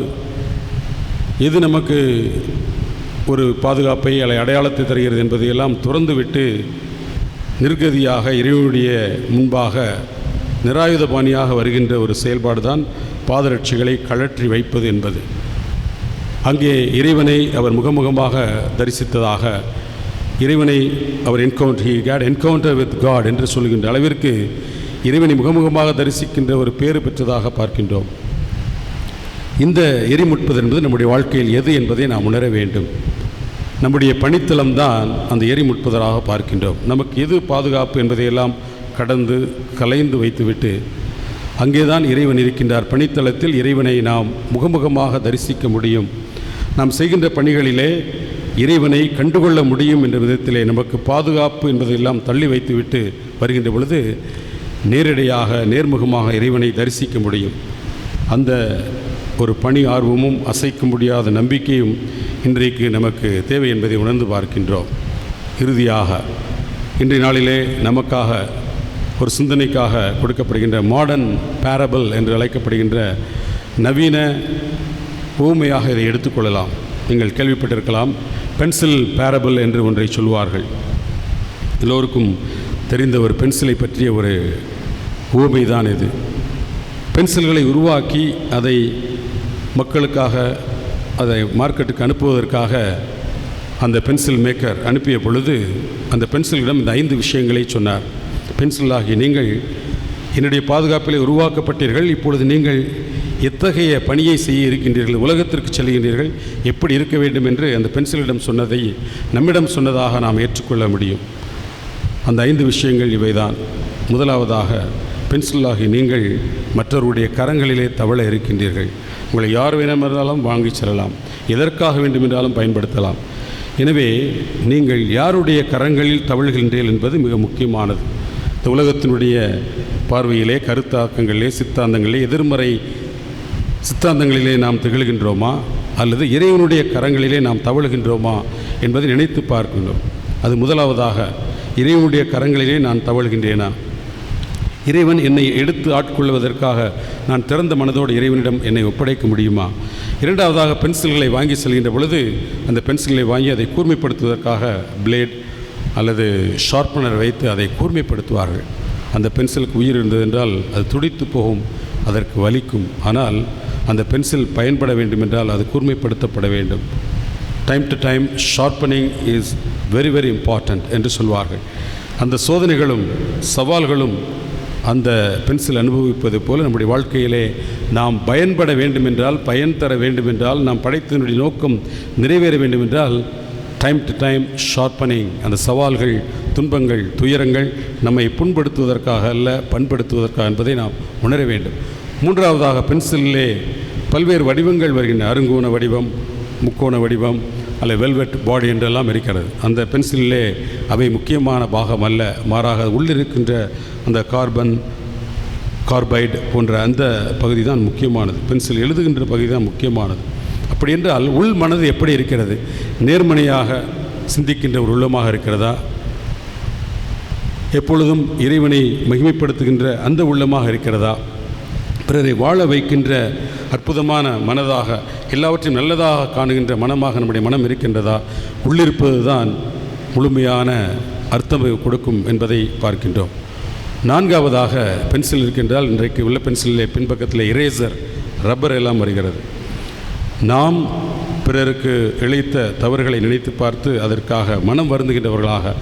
எது நமக்கு ஒரு பாதுகாப்பை அல்லது அடையாளத்தை தருகிறது என்பதையெல்லாம் துறந்துவிட்டு நிர்கதியாக இறைவனுடைய முன்பாக நிராயுதபாணியாக வருகின்ற ஒரு செயல்பாடு தான் பாதரட்சிகளை கழற்றி வைப்பது என்பது. அங்கே இறைவனை அவர் முகமுகமாக தரிசித்ததாக, இறைவனை அவர் என்கவுண்டர் வித் காட் என்று சொல்கின்ற அளவிற்கு இறைவனை முகமுகமாக தரிசிக்கின்ற ஒரு பேறு பெற்றதாக பார்க்கின்றோம். இந்த எரிமுட்பது என்பது நம்முடைய வாழ்க்கையில் எது என்பதை நாம் உணர வேண்டும். நம்முடைய பணித்தளம்தான் அந்த எரிமுட்பதாக பார்க்கின்றோம். நமக்கு எது பாதுகாப்பு என்பதையெல்லாம் கடந்து கலைந்து வைத்துவிட்டு அங்கேதான் இறைவன் இருக்கின்றார். பணித்தளத்தில் இறைவனை நாம் முகமுகமாக தரிசிக்க முடியும். நாம் செய்கின்ற பணிகளிலே இறைவனை கண்டுகொள்ள முடியும் என்ற விதத்திலே நமக்கு பாதுகாப்பு என்பதையெல்லாம் தள்ளி வைத்துவிட்டு வருகின்ற பொழுது நேரடியாக நேர்முகமாக இறைவனை தரிசிக்க முடியும். அந்த ஒரு பணி ஆர்வமும் அசைக்க முடியாத நம்பிக்கையும் இன்றைக்கு நமக்கு தேவை என்பதை உணர்ந்து பார்க்கின்றோம். இறுதியாக இன்றைய நாளிலே நமக்காக ஒரு சிந்தனைக்காக கொடுக்கப்படுகின்ற மாடர்ன் பேரபிள் என்று அழைக்கப்படுகின்ற நவீன ஊமையாக இதை எடுத்துக்கொள்ளலாம். நீங்கள் கேள்விப்பட்டிருக்கலாம், பென்சில் பேரபிள் என்று ஒன்றை சொல்வார்கள். எல்லோருக்கும் தெரிந்த ஒரு பென்சிலை பற்றிய ஒரு ஊமை தான் இது. பென்சில்களை உருவாக்கி அதை மக்களுக்காக அதை மார்க்கெட்டுக்கு அனுப்புவதற்காக அந்த பென்சில் மேக்கர் அனுப்பிய பொழுது அந்த பென்சிலிடம் இந்த 5 விஷயங்களை சொன்னார். பென்சிலாகி நீங்கள் என்னுடைய பாதுகாப்பிலே உருவாக்கப்பட்டீர்கள், இப்பொழுது நீங்கள் எத்தகைய பணியை செய்ய இருக்கின்றீர்கள், உலகத்திற்கு செல்கின்றீர்கள், எப்படி இருக்க வேண்டும் என்று அந்த பென்சிலிடம் சொன்னதை நம்மிடம் சொன்னதாக நாம் ஏற்றுக்கொள்ள முடியும். அந்த 5 விஷயங்கள் இவைதான். முதலாவதாக, பென்சிலாகி நீங்கள் மற்றவருடைய கரங்களிலே தவழ இருக்கின்றீர்கள். உங்களை யார் வேண்டுமென்றாலும் வாங்கி செல்லலாம், எதற்காக வேண்டுமென்றாலும் பயன்படுத்தலாம். எனவே நீங்கள் யாருடைய கரங்களில் தவழ்கின்றீர்கள் என்பது மிக முக்கியமானது. இந்த உலகத்தினுடைய பார்வையிலே, கருத்தாக்கங்களிலே, சித்தாந்தங்களிலே, எதிர்மறை சித்தாந்தங்களிலே நாம் திகழ்கின்றோமா அல்லது இறைவனுடைய கரங்களிலே நாம் தவழ்கின்றோமா என்பதை நினைத்து பார்க்கின்றோம். அது முதலாவதாக, இறைவனுடைய கரங்களிலே நான் தவழ்கின்றேனா? இறைவன் என்னை எடுத்து ஆட்கொள்வதற்காக நான் திறந்த மனதோடு இறைவனிடம் என்னை ஒப்படைக்க முடியுமா? இரண்டாவதாக, பென்சில்களை வாங்கி செல்கின்ற பொழுது அந்த பென்சில்களை வாங்கி அதை கூர்மைப்படுத்துவதற்காக பிளேட் அல்லது ஷார்ப்பனர் வைத்து அதை கூர்மைப்படுத்துவார்கள். அந்த பென்சிலுக்கு உயிர் இருந்தது என்றால் அது துடித்து போகும், அதற்கு வலிக்கும். ஆனால் அந்த பென்சில் பயன்பட வேண்டும் என்றால் அது கூர்மைப்படுத்தப்பட வேண்டும். Time to time sharpening is very very important என்று சொல்வார்கள். அந்த சோதனைகளும் சவால்களும் அந்த பென்சில் அனுபவிப்பது போல நம்முடைய வாழ்க்கையிலே நாம் பயன்பட வேண்டுமென்றால், பயன் தர வேண்டுமென்றால், நாம் படைத்ததனுடைய நோக்கம் நிறைவேற வேண்டுமென்றால் டைம் டு டைம் ஷார்ப்பனிங், அந்த சவால்கள், துன்பங்கள், துயரங்கள் நம்மை புண்படுத்துவதற்காக அல்ல, பண்படுத்துவதற்காக என்பதை நாம் உணர வேண்டும். மூன்றாவதாக, பென்சிலிலே பல்வேறு வடிவங்கள் வருகின்றன. அருங்கோண வடிவம், முக்கோண வடிவம் அல்ல வெல்வெட் பாடி என்றெல்லாம் இருக்கிறது. அந்த பென்சிலிலே அவை முக்கியமான பாகம் அல்ல, மாறாக உள்ளிருக்கின்ற அந்த கார்பைடு போன்ற அந்த பகுதி தான் முக்கியமானது. பென்சில் எழுதுகின்ற பகுதி தான் முக்கியமானது. அப்படி என்றால் உள் மனது எப்படி இருக்கிறது? நேர்மறையாக சிந்திக்கின்ற ஒரு உள்ளமாக இருக்கிறதா எப்பொழுதும் இறைவனை மகிமைப்படுத்துகின்ற அந்த உள்ளமாக இருக்கிறதா? பிறரை வாழ வைக்கின்ற அற்புதமான மனதாக, எல்லாவற்றையும் நல்லதாக காணுகின்ற மனமாக நம்முடைய மனம் இருக்கின்றதா? உள்ளிருப்பது தான் முழுமையான அர்த்தம் கொடுக்கும் என்பதை பார்க்கின்றோம். நான்காவதாக பென்சில் இருக்கின்றால், இன்றைக்கு உள்ள பென்சிலே பின்பக்கத்தில் இரேசர், ரப்பர் எல்லாம் வருகிறது. நாம் பிறருக்கு இழைத்த தவறுகளை நினைத்து பார்த்து அதற்காக மனம் வருந்துகின்றவர்களாக,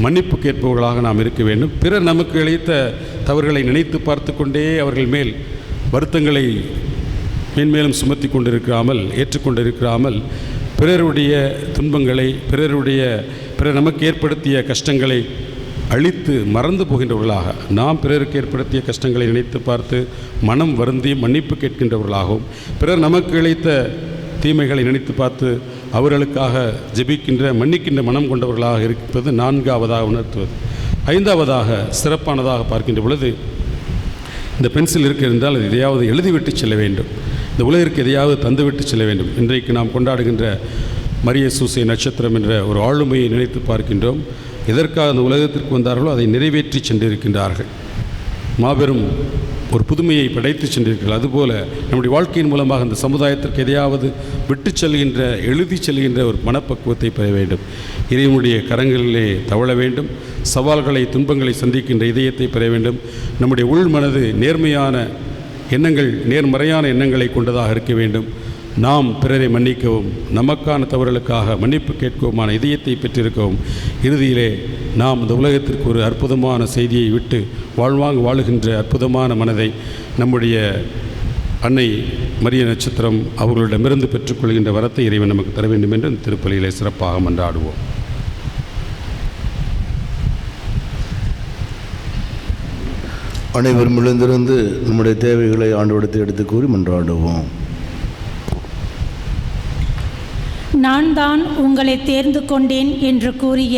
மன்னிப்பு கேட்பவர்களாக நாம் இருக்க வேண்டும். பிறர் நமக்கு இழைத்த தவறுகளை நினைத்து பார்த்து கொண்டே அவர்கள் மேல் வருத்தங்களை மேன்மேலும் சுமத்தி கொண்டிருக்காமல், ஏற்றுக்கொண்டிருக்காமல், பிறருடைய துன்பங்களை, பிறர் நமக்கு ஏற்படுத்திய கஷ்டங்களை அழித்து மறந்து போகின்றவர்களாக, நாம் பிறருக்கு ஏற்படுத்திய கஷ்டங்களை நினைத்து பார்த்து மனம் வருந்தி மன்னிப்பு கேட்கின்றவர்களாகவும், பிறர் நமக்கு இழைத்த தீமைகளை நினைத்து பார்த்து அவர்களுக்காக ஜெபிக்கின்ற மன்னிக்கின்ற மனம் கொண்டவர்களாக இருப்பது நான்காவதாக உணர்த்துவது. ஐந்தாவதாக சிறப்பானதாக பார்க்கின்ற பொழுது, இந்த பென்சில் இருக்கின்றால் அது எதையாவது எழுதிவிட்டு செல்ல வேண்டும், இந்த உலகிற்கு எதையாவது தந்துவிட்டு செல்ல வேண்டும். இன்றைக்கு நாம் கொண்டாடுகின்ற மரிய சூசை நட்சத்திரம் என்ற ஒரு ஆளுமையை நினைத்து பார்க்கின்றோம். எதற்காக அந்த உலகத்திற்கு வந்தார்களோ அதை நிறைவேற்றி சென்றிருக்கின்றார்கள். மாபெரும் ஒரு புதுமையை படைத்து சென்றிருக்கிறார்கள். அதுபோல நம்முடைய வாழ்க்கையின் மூலமாக அந்த சமுதாயத்திற்கு எதையாவது விட்டு செல்கின்ற, எழுதி செல்கின்ற ஒரு மனப்பக்குவத்தை பெற வேண்டும். இறைவனுடைய கரங்களிலே தவழ வேண்டும். சவால்களை, துன்பங்களை சந்திக்கின்ற இதயத்தை பெற வேண்டும். நம்முடைய உள் மனது நேர்மையான எண்ணங்கள், நேர்மறையான எண்ணங்களை கொண்டதாக இருக்க வேண்டும். நாம் பிறரை மன்னிக்கவும், நமக்கான தவறுகளுக்காக மன்னிப்பு கேட்கவுமான இதயத்தை பெற்றிருக்கவும், இறுதியிலே நாம் இந்த உலகத்திற்கு ஒரு அற்புதமான செய்தியை விட்டு வாழுகின்ற அற்புதமான மனதை நம்முடைய அன்னை மரிய நட்சத்திரம் அவர்களிடமிருந்து பெற்றுக்கொள்கின்ற வரத்தை இறைவன் நமக்கு தர வேண்டும் என்று இந்த திருப்பலியிலே சிறப்பாக மன்றாடுவோம். அனைவரும் எழுந்திருந்து நம்முடைய தேவைகளை ஆண்டவரிடத்தில் எடுத்து கூறி மன்றாடுவோம். நான் தான் உங்களை தேர்ந்து கொண்டேன் என்று கூறிய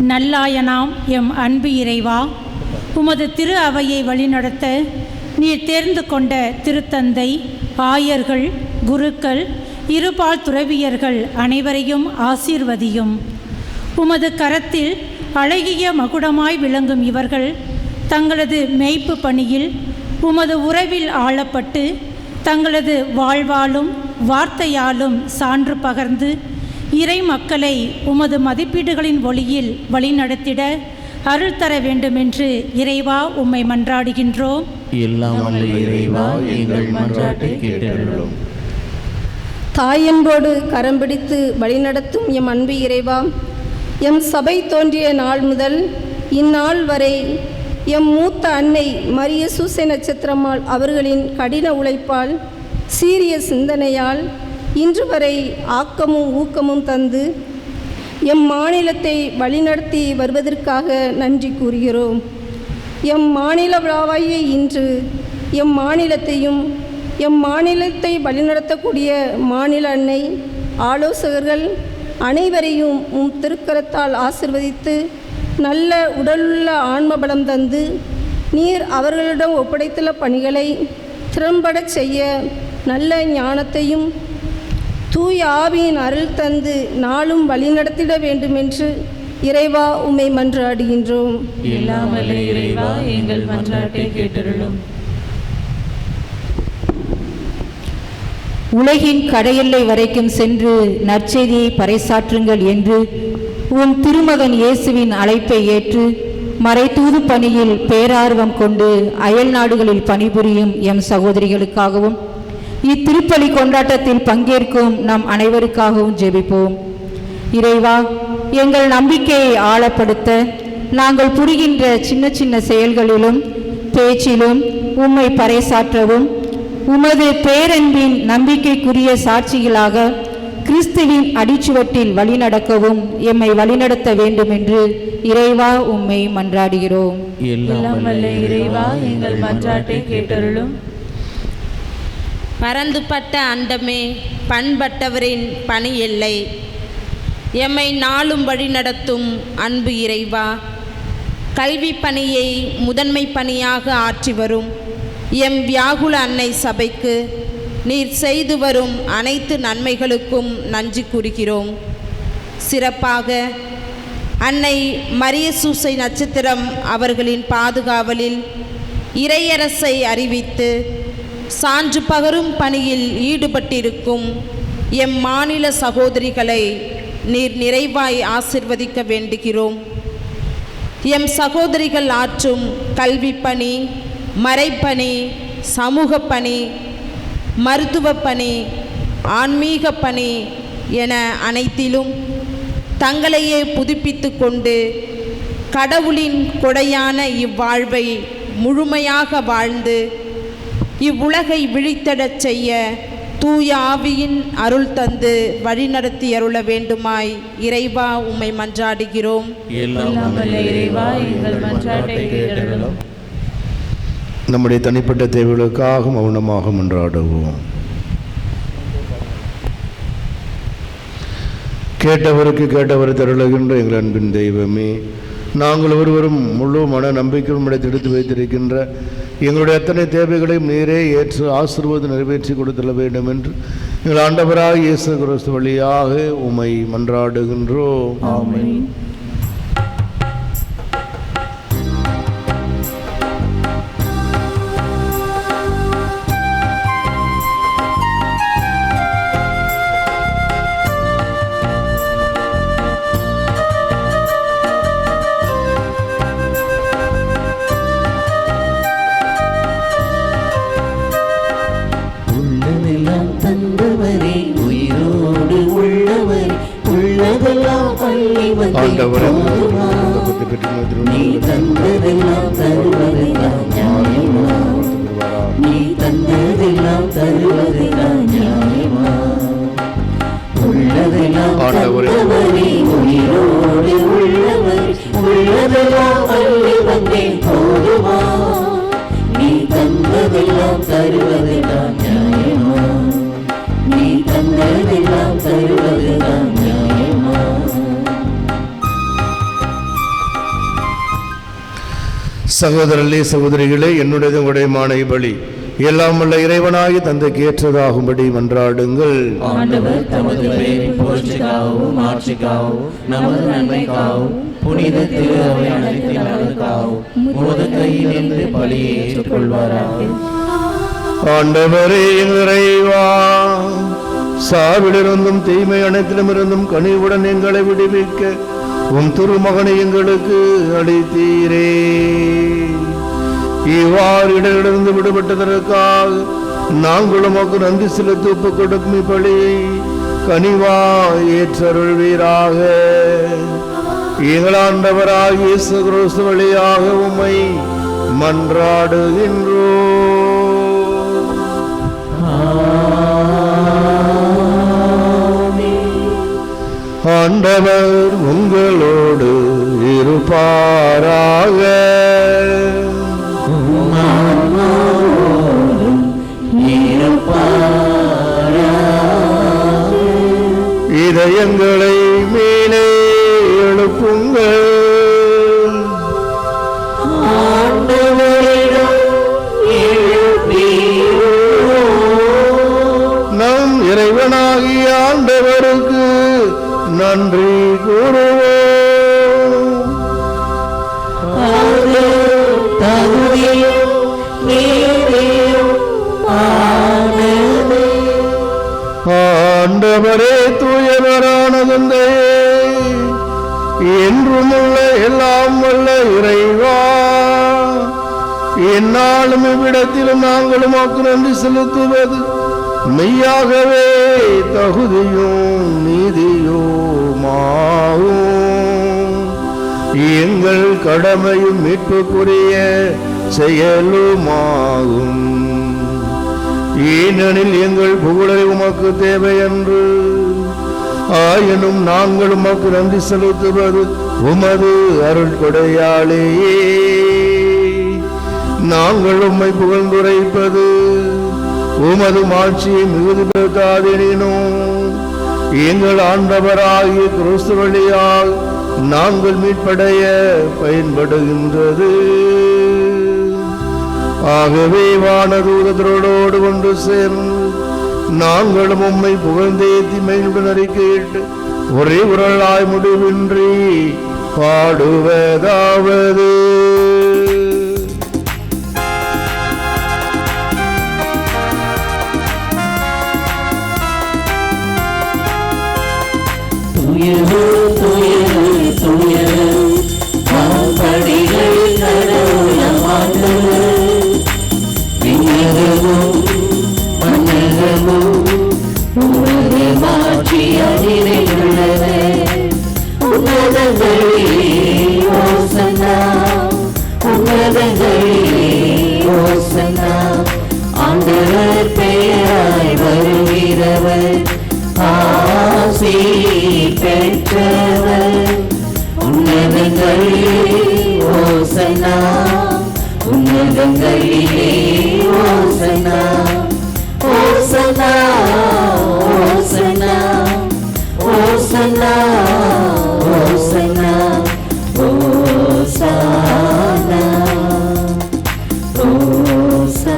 நல்லாயனாம் எம் அன்பு இறைவா, உமது திரு அவையை வழிநடத்த நீர் தேர்ந்து கொண்ட திருத்தந்தை, ஆயர்கள், குருக்கள், இருபால் துறவியர்கள் அனைவரையும் ஆசீர்வதியும். உமது கரத்தில் அழகிய மகுடமாய் விளங்கும் இவர்கள் தங்களது மேய்ப்பு பணியில் உமது உறவில் ஆளப்பட்டு தங்களது வாழ்வாலும் வார்த்தையாலும் சான்று பகர்ந்து இறை மக்களை உமது மதிப்பீடுகளின் ஒளியில் வழிநடத்திட அருள் தர வேண்டுமென்று இறைவா உம்மை மன்றாடுகின்றோம். எல்லாம் வல்ல இறைவா, எங்கள் மன்றாட்டை கேட்டருளும். தாயன்போடு கரம் பிடித்து வழிநடத்தும் எம் அன்பு இறைவா, எம் சபை தோன்றிய நாள் முதல் இந்நாள் வரை எம் மூத்த அன்னை மரிய சூசை நட்சத்திரம்மாள் அவர்களின் கடின உழைப்பால், சீரிய சிந்தனையால் இன்று வரை ஆக்கமும் ஊக்கமும் தந்து எம் மாநிலத்தை வழிநடத்தி வருவதற்காக நன்றி கூறுகிறோம். எம் மாநில விழாவாகிய இன்று எம் மாநிலத்தையும் எம் மாநிலத்தை வழிநடத்தக்கூடிய மாநில அன்னை, ஆலோசகர்கள் அனைவரையும் உம் திருக்கரத்தால் ஆசிர்வதித்து நல்ல உடலுள்ள ஆன்மபலம் தந்து நீர் அவர்களிடம் ஒப்படைத்துள்ள பணிகளை திறம்பட செய்ய நல்ல ஞானத்தையும் தூய ஆவியின் அருள் தந்து நாளும் வழிநடத்திட வேண்டுமென்று இறைவா உம்மை மன்றாடுகின்றோம். எல்லாம் வல்ல இறைவா, எங்கள் மன்றாட்டை கேட்டருளும். உலகின் கடையெல்லை வரைக்கும் சென்று நற்செய்தியை பறைசாற்றுங்கள் என்று உன் திருமகன் இயேசுவின் அழைப்பை ஏற்று மறைதூது பணியில் பேரார்வம் கொண்டு அயல் நாடுகளில் பணிபுரியும் எம் சகோதரிகளுக்காகவும் இத்திருப்பலி கொண்டாட்டத்தில் பங்கேற்கும் நம் அனைவருக்காகவும் ஜெபிப்போம். இறைவா, எங்கள் நம்பிக்கையை ஆழப்படுத்த நாங்கள் புரிகின்ற சின்ன சின்ன செயல்களிலும் பேச்சிலும் உம்மை பறைசாற்றவும், உமது பேரன்பின் நம்பிக்கைக்குரிய சாட்சிகளாக கிறிஸ்துவின் அடிச்சுவட்டில் வழிநடக்கவும் எம்மை வழிநடத்த வேண்டும் என்று இறைவா உம்மை மன்றாடுகிறோம். எல்லாம் வல்ல இறைவா, எங்கள் மன்றாட்டை கேட்டருளும். பரந்துபட்ட அண்டமே, பண்பட்டவரின் பணி எல்லை, எம்மை நாளும் வழி நடத்தும் அன்பு இறைவா, கல்வி பணியை முதன்மை பணியாக ஆற்றி வரும் எம் வியாகுல அன்னை சபைக்கு நீர் செய்து வரும் அனைத்து நன்மைகளுக்கும் நன்றி கூறுகிறோம். சிறப்பாக அன்னை மரிய சூசை நட்சத்திரம் அவர்களின் பாதுகாவலில் இறையரசை அறிவித்து சான்று பகரும் பணியில் ஈடுபட்டிருக்கும் எம் மாநில சகோதரிகளை நீர் நிறைவாய் ஆசிர்வதிக்க வேண்டுகிறோம். எம் சகோதரிகள் ஆற்றும் கல்வி பணி, மறைப்பணி, சமூக பணி, மருத்துவ பணி, ஆன்மீக பணி என அனைத்திலும் தங்களையே புதுப்பித்து கொண்டு கடவுளின் கொடையான இவ்வாழ்வை முழுமையாக வாழ்ந்து இவ்வுலகை விழித்தெழச் செய்ய தூய ஆவியின் அருள் தந்து வழிநடத்தி அருள வேண்டுமாய் இறைவா உம்மை மன்றாடுகிறோம். நம்முடைய தனிப்பட்ட தேவைகளுக்காக மௌனமாக மன்றாடுவோம். கேட்டவர் தருளுகின்ற எங்கள் அன்பின் தெய்வமே, நாங்கள் ஒருவரும் முழு மன நம்பிக்கையும் எடுத்து வைத்திருக்கின்ற எங்களுடைய அத்தனை தேவைகளையும் நீரே ஏற்று ஆசீர்வாதம் நிறைவேற்றி கொடுத்துள்ள வேண்டும் என்று எங்கள் ஆண்டவராக இயேசு கிறிஸ்து வழியாக உம்மை மன்றாடுகின்றோம். ஆமென். சகோதரர்களே, சகோதரிகளே, என்னுடைய உடையமான பலி எல்லாம் வல்ல இறைவனாகி தந்தைக்கு ஏற்றதாகும்படி மன்றாடுங்கள். ஆண்டவர் தமது பெயரின் புகழ்ச்சிக்காகவும் ஆட்சிக்காகவும் நமது நன்மைக்காகவும் புனித திரு அவை அனைத்தின் நலனுக்காகவும் உமது கையிலிருந்து பலியை ஏற்றுக்கொள்வாராக. ஆண்டவரே இறைவா, சாவிலிருந்தும் தீமை அனைத்திலுமிருந்தும் கனிவுடன் எங்களை விடுவிக்க உம் திருமகனை எங்களுக்கு அளித்தீரே. இவ்வாறு இடையிலிருந்து விடுபட்டதற்காக நாங்கள் உமக்கு நன்றி செலுத்தி ஒப்புக் கொடுக்கும் இப்பலியை கனிவா ஏற்றருள்வீராக. எங்கள் ஆண்டவராகிய இயேசு கிறிஸ்து வழியாக உம்மை மன்றாடுகின்றோம். ஆண்டவர் உங்களோடு இருப்பாராக. இதயங்களை மேலே எழுப்புங்கள். நம் இறைவனாகிய ஆண்டவருக்கு நன்றி கூறுவோம். ஆண்டவரே, தூயவரான தந்தையே, என்றும் உள்ள எல்லாம் வல்ல இறைவா, எந்நாளும் இவ்விடத்திலும் நாங்களும் உமக்கு நன்றி செலுத்துவது மெய்யாகவே தகுதியும் நீதியுமாகும். எங்கள் கடமையும் மீட்புக்குரிய செயலுமாகும். ஏனெனில் எங்கள் புகழை உமக்கு தேவை என்று, ஆயினும் நாங்கள் உமக்கு நன்றி செலுத்துவது உமது அருள் கொடையாலேயே. நாங்கள் உம்மை புகழ்ந்துரைப்பது உமது மாட்சியை மிகுதிப்படுத்தாதெனினும் எங்கள் ஆண்டவராகிய கிறிஸ்து வழியால் நாங்கள் மீட்படைய பயன்படுகின்றது. ஆகவே வானதூதரோடு கொண்டு சேர்ந்து நாங்களும் உம்மை புகழ்ந்தேத்தி மகிழ்வுடன் அறிக்கையிட்டு ஒரே குரலாய் முடிவின்றி பாடுவதாவது ஆண்டவர் பெயராய் வருகிறவர் ஆசி பெற்றவர் உன்னதங்களிலே ஓசன்னா உன்னதங்களிலே ஓசன்னா ஓசன்னா ஓசன்னா ஓசன்னா ஓசன்னா ஓசன்னா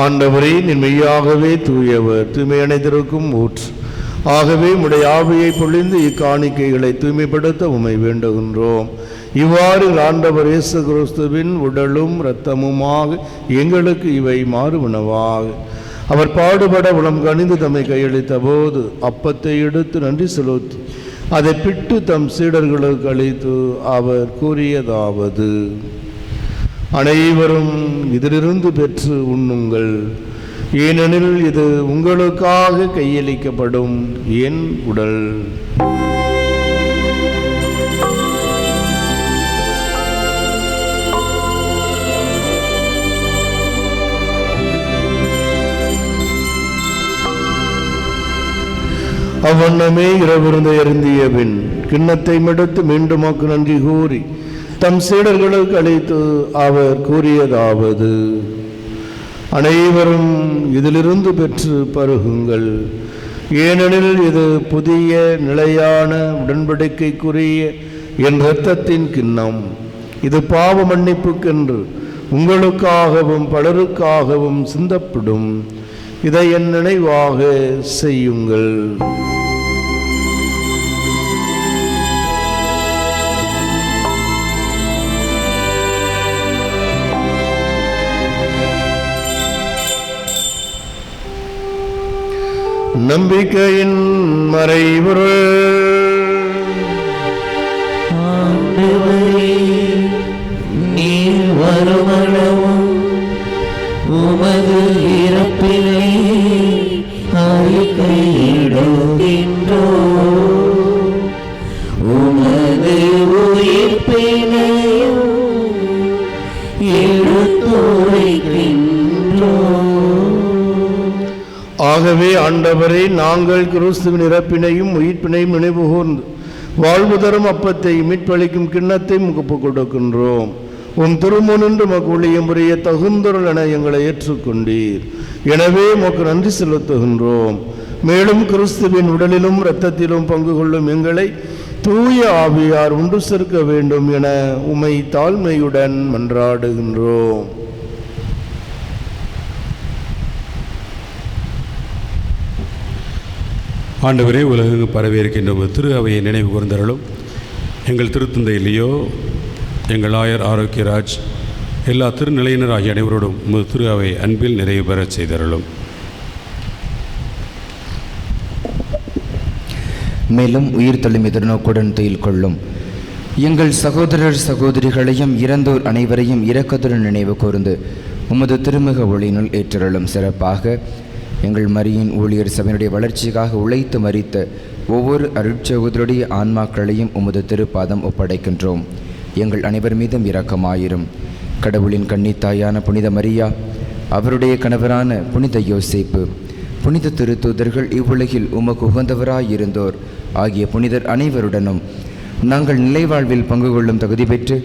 ஆண்டவரே, நீர் மெய்யாகவே தூயவர், தூய்மை அனைத்திருக்கும் ஊற்று. ஆகவே உம்முடைய ஆவியை பொழிந்து இக்காணிக்கைகளை தூய்மைப்படுத்த உம்மை வேண்டுகின்றோம். இவ்வாறு ஆண்டவர் இயேசு கிறிஸ்துவின் உடலும் இரத்தமுமாக எங்களுக்கு இவை மாறுவனவாக. அவர் பாடுபட உளம் கனிந்து தம்மை கையளித்த போது அப்பத்தை எடுத்து நன்றி செலுத்தி அதை பிட்டு தம் சீடர்களுக்கு அளித்து அவர் கூறியதாவது: அனைவரும் இதிலிருந்து பெற்று உண்ணுங்கள், ஏனெனில் இது உங்களுக்காக கையளிக்கப்படும் என் உடல். அவ்வண்ணமே இரவிருந்தை அருந்திய பின் கிண்ணத்தை மெடுத்து மீண்டும் நன்றி கூறி தம் சீடர்களுக்கு அளித்து அவர் கூறியதாவது: அனைவரும் இதிலிருந்து பெற்று பருகுங்கள், ஏனெனில் இது புதிய நிலையான உடன்படிக்கைக்குரிய என் இரத்தத்தின் கிண்ணம். இது பாவ மன்னிப்புக்கென்று உங்களுக்காகவும் பலருக்காகவும் சிந்தப்படும். இதை என் நினைவாக செய்யுங்கள். நம்பிக்கையின் மறைபொருள். ஆண்டவரே, நீர் வருமளவும் உமது இறப்பினை அறிக்கையிடுகின்றோம், உமது உயிர்ப்பினையும் எடுத்துரைக்கின்றோம். ஆகவே ஆண்டவரே, நாங்கள் கிறிஸ்துவின் இறப்பினையும் உயிர்ப்பினையும் நினைவு கூர்ந்து வாழ்வு தரும் அப்பத்தை மீட்பளிக்கும் கிண்ணத்தை ஒப்புக் கொடுக்கின்றோம். உம் திருமுனின்று உமக்கு ஊழியம் புரிய தகுந்தொருள் என எங்களை ஏற்றுக்கொண்டீர். எனவே உமக்கு நன்றி செலுத்துகின்றோம். மேலும் கிறிஸ்துவின் உடலிலும் இரத்தத்திலும் பங்கு கொள்ளும் எங்களை தூய ஆவியார் உண்டு சேர்க்க வேண்டும் என உம்மை தாழ்மையுடன் மன்றாடுகின்றோம். ஆண்டவரே, உலகெங்கு பரவி இருக்கின்ற திரு அவையை நினைவு கூர்ந்தருளும். எங்கள் திருத்தந்தையிலேயோ எங்கள் ஆயர் ஆரோக்கியராஜ் எல்லா திருநிலையினர் ஆகிய அனைவரோடும் உமது திரு அவை அன்பில் நிறைவு பெறச் செய்தருளும். மேலும் உயிர் தள்ளும் எதிர்நோக்குடன் துயில் கொள்ளும் எங்கள் சகோதரர் சகோதரிகளையும் இறந்தோர் அனைவரையும் இரக்கத்துடன் நினைவு கூர்ந்து உமது திருமுக ஒளியினுள் ஏற்றருளும். சிறப்பாக எங்கள் மரியின் ஊழியர் சபையினுடைய வளர்ச்சிக்காக உழைத்து மரித்த ஒவ்வொரு அருட்சகோதரருடைய ஆன்மாக்களையும் உமது திருப்பாதம் ஒப்படைக்கின்றோம். எங்கள் அனைவர் மீதும் இரக்கமாயிரும். கடவுளின் கன்னித்தாயான புனித மரியா, அவருடைய கணவரான புனித யோசேப்பு, புனித திருத்தூதர்கள், இவ்வுலகில் உமக்கு உகந்தவராயிருந்தோர் ஆகிய புனிதர் அனைவருடனும் நாங்கள் நிலைவாழ்வில் பங்கு கொள்ளும் தகுதி பெற்று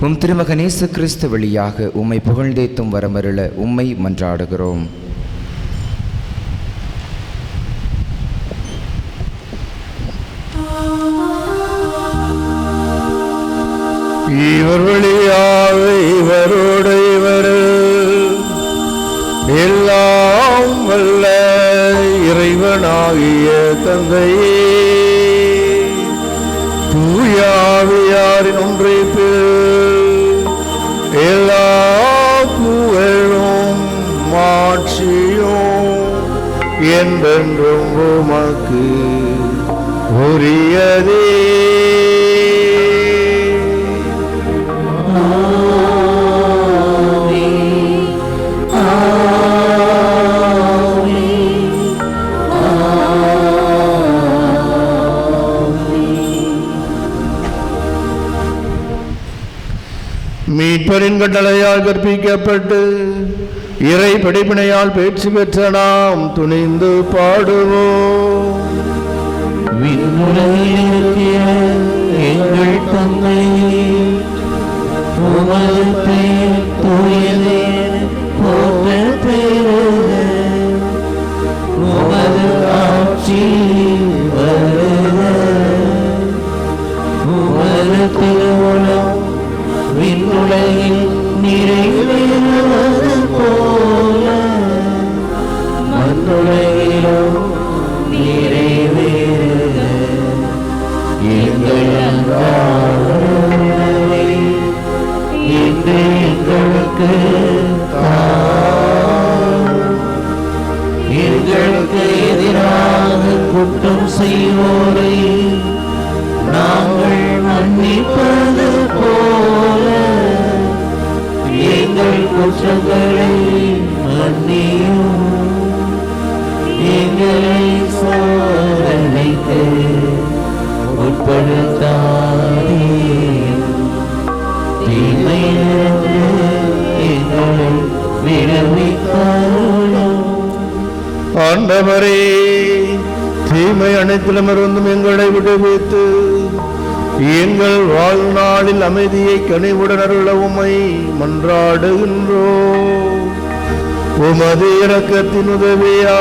உம் திருமகன் இயேசு கிறிஸ்து வழியாக உம்மை புகழ்ந்தேத்தும் வரமருள உம்மை மன்றாடுகிறோம். இவர் வழியாக இவரோடு இவர் எல்லாம் வல்ல இறைவனாகிய தந்தையே, என்றென்றும் உமக்கு உரியதே. மீட்பரின் கட்டளையால் கற்பிக்கப்பட்டு இறை படிப்பினையால் பேச்சு பெற்ற நாம் துணிந்து பாடுவோம். எங்கள் தந்தை, உமது பெயர் தூயது போற்றப் பெறுக. உமது ஆட்சி வருக. உமது திருவுளம் விண்ணுலகில் நிறைவேறுவது போல மண்ணுலகிலும் நிறைவேறுக. எங்கள் அன்றாட உணவை இன்று எங்களுக்கு தாரும். எங்களுக்கு எதிராக குற்றம் செய்வோரை நாங்கள் மன்னிப்பது போல எங்கள் குற்றங்களை மன்னியும். எங்களை சோதனைக்கு உட்படுத்தாதேயும். தீமையிலிருந்து எங்களை விடுவித்தருளும். ஆண்டவரே, தீமை அனைத்திலுமிருந்தும் எங்களை விடுவித்து எங்கள் வாழ்நாளில் அமைதியை கனிவுடன் அருள உம்மை மன்றாடுகின்றோம். உமது இரக்கத்தின் உதவியா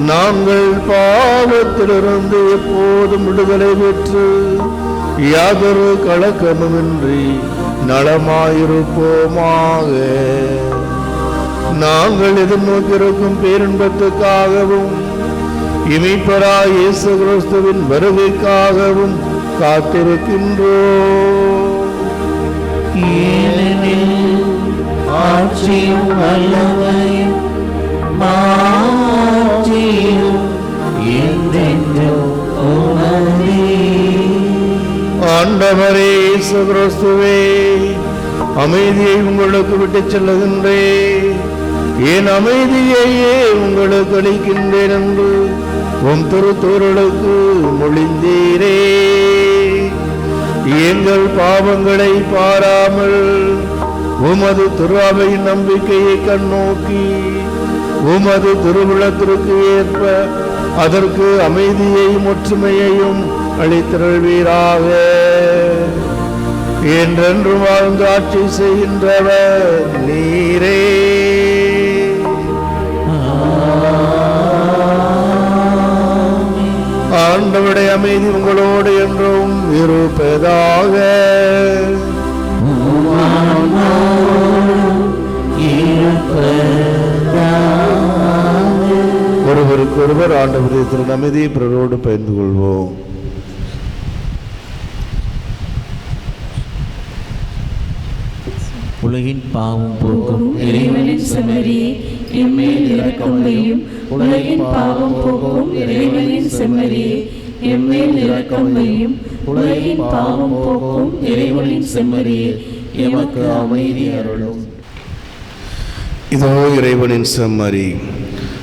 நாங்கள் பாவத்திலிருந்து எப்போதும் விடுதலை பெற்று யாதொரு கலக்கமுமின்றி நலமாயிருப்போமாக. நாங்கள் எதிர்நோக்கியிருக்கும் பேரின்பத்துக்காகவும் இமைப்பராய் இயேசு கிறிஸ்துவின் வருகைக்காகவும் காத்திருக்கின்றோம். ஏனெனில் ஆட்சியும் வல்லமையும் மாட்சியும் என்றென்றும் உமதே. ஆண்டவரே இயேசு கிறிஸ்துவே, அமைதியை உங்களுக்கு விட்டுச் செல்லுகின்றேன், என் அமைதியையே உங்களுக்கு அளிக்கின்றேன் என்று உம் திருத்தூதர்களுக்கு மொழிந்தீரே. எங்கள் பாவங்களை பாராமல் உமது திருஅவையின் நம்பிக்கையை கண்ணோக்கி உமது திருவுளத்திற்கு ஏற்ப அதற்கு அமைதியையும் ஒற்றுமையையும் அளித்திருவீராக. என்றென்று வாழ்ந்து ஆட்சி செய்கின்றவர் நீரே. ஆண்டவருடைய அமைதி உங்களோடு என்றும் இருப்பதாக. ஒருவருக்கொருவர் ஆண்டவருடைய திரு அமைதியை பிறரோடு பகிர்ந்து கொள்வோம். உலகின் பாவம் போக்கும் இறைவனின் செம்மறியே, எம்மேல் இரக்கம் வையும். உலகின் பாவம் போக்கும் இறைவனின் செம்மறியே, எம்மேல் இரக்கம் வையும். உலகின் பாவம் போக்கும் இறைவனின் செம்மறியே, எமக்கு அமைதி அருளும். இதோ இறைவனின் செம்மறி,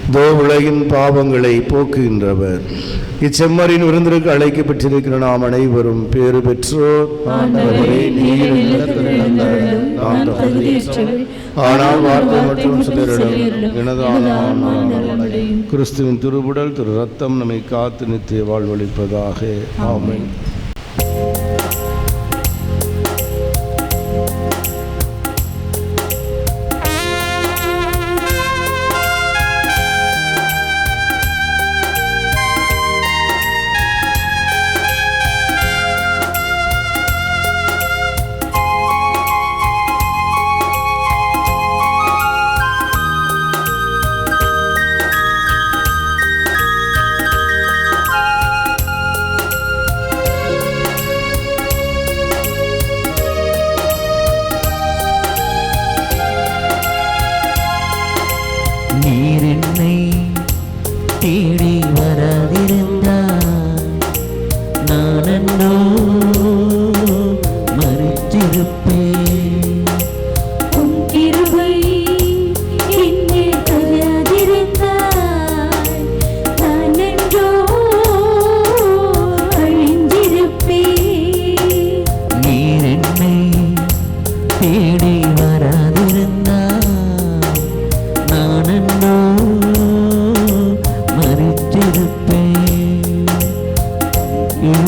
இதோ உலகின் பாவங்களை போக்குகின்றவர். இச்செம்மறியின் விருந்திற்கு அழைக்கப்பட்டிருக்கிற நாம் அனைவரும் பேறு பெற்றோர். ஆனால் வார்த்தை மற்றும் சிலரிடம் எனதான கிறிஸ்துவின் திருவுடல் திரு ரத்தம் நம்மை காத்து நித்திய வாழ்வளிப்பதாக. ஆமென்.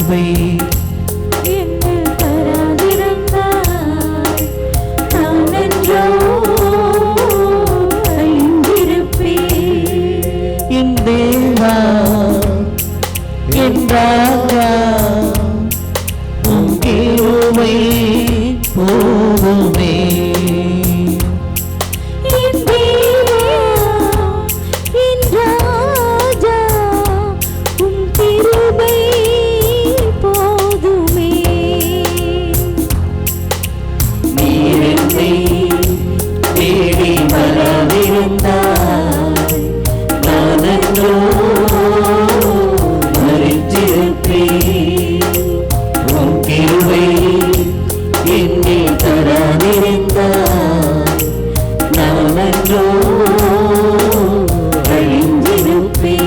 கிருபை என்னில் தராதிருந்தால் நான் என்றோ அழிந்திருப்பேன். என் தேவா என் ராஜா உம் கிருபை போதுமே. என் தேவா, என் ராஜா, உம் கிருபை போதுமே. நீர் என்னை தேடி வரவிருந்தால் நான் என்றோ மறித்திருப்பேன். உம் கிருபை என்னில் தராதிருந்தால் நான் என்றோ அழிந்திருப்பேன்.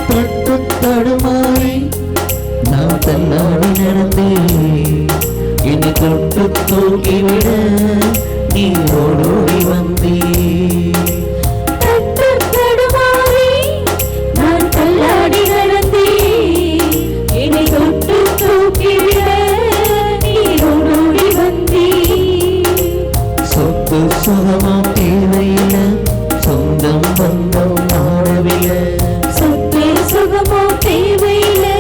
தொட்டு தடுமாறி நான் தள்ளாடி நடந்தேன். என்னை தொட்டு தூக்கிவிட நீ ஓடோடி வந்தேன். தட்டுத் தடுமாறி நான் தள்ளாடி நடந்தேன். என்னை தொட்டு தூக்கிவிட நீர் ஓடோடி வந்தீர். சொத்து சுகமும் தேவையில்லை, சொந்தம் பந்தம் நாடவில்லை. சொத்து சுகமோ தேவையில்லை,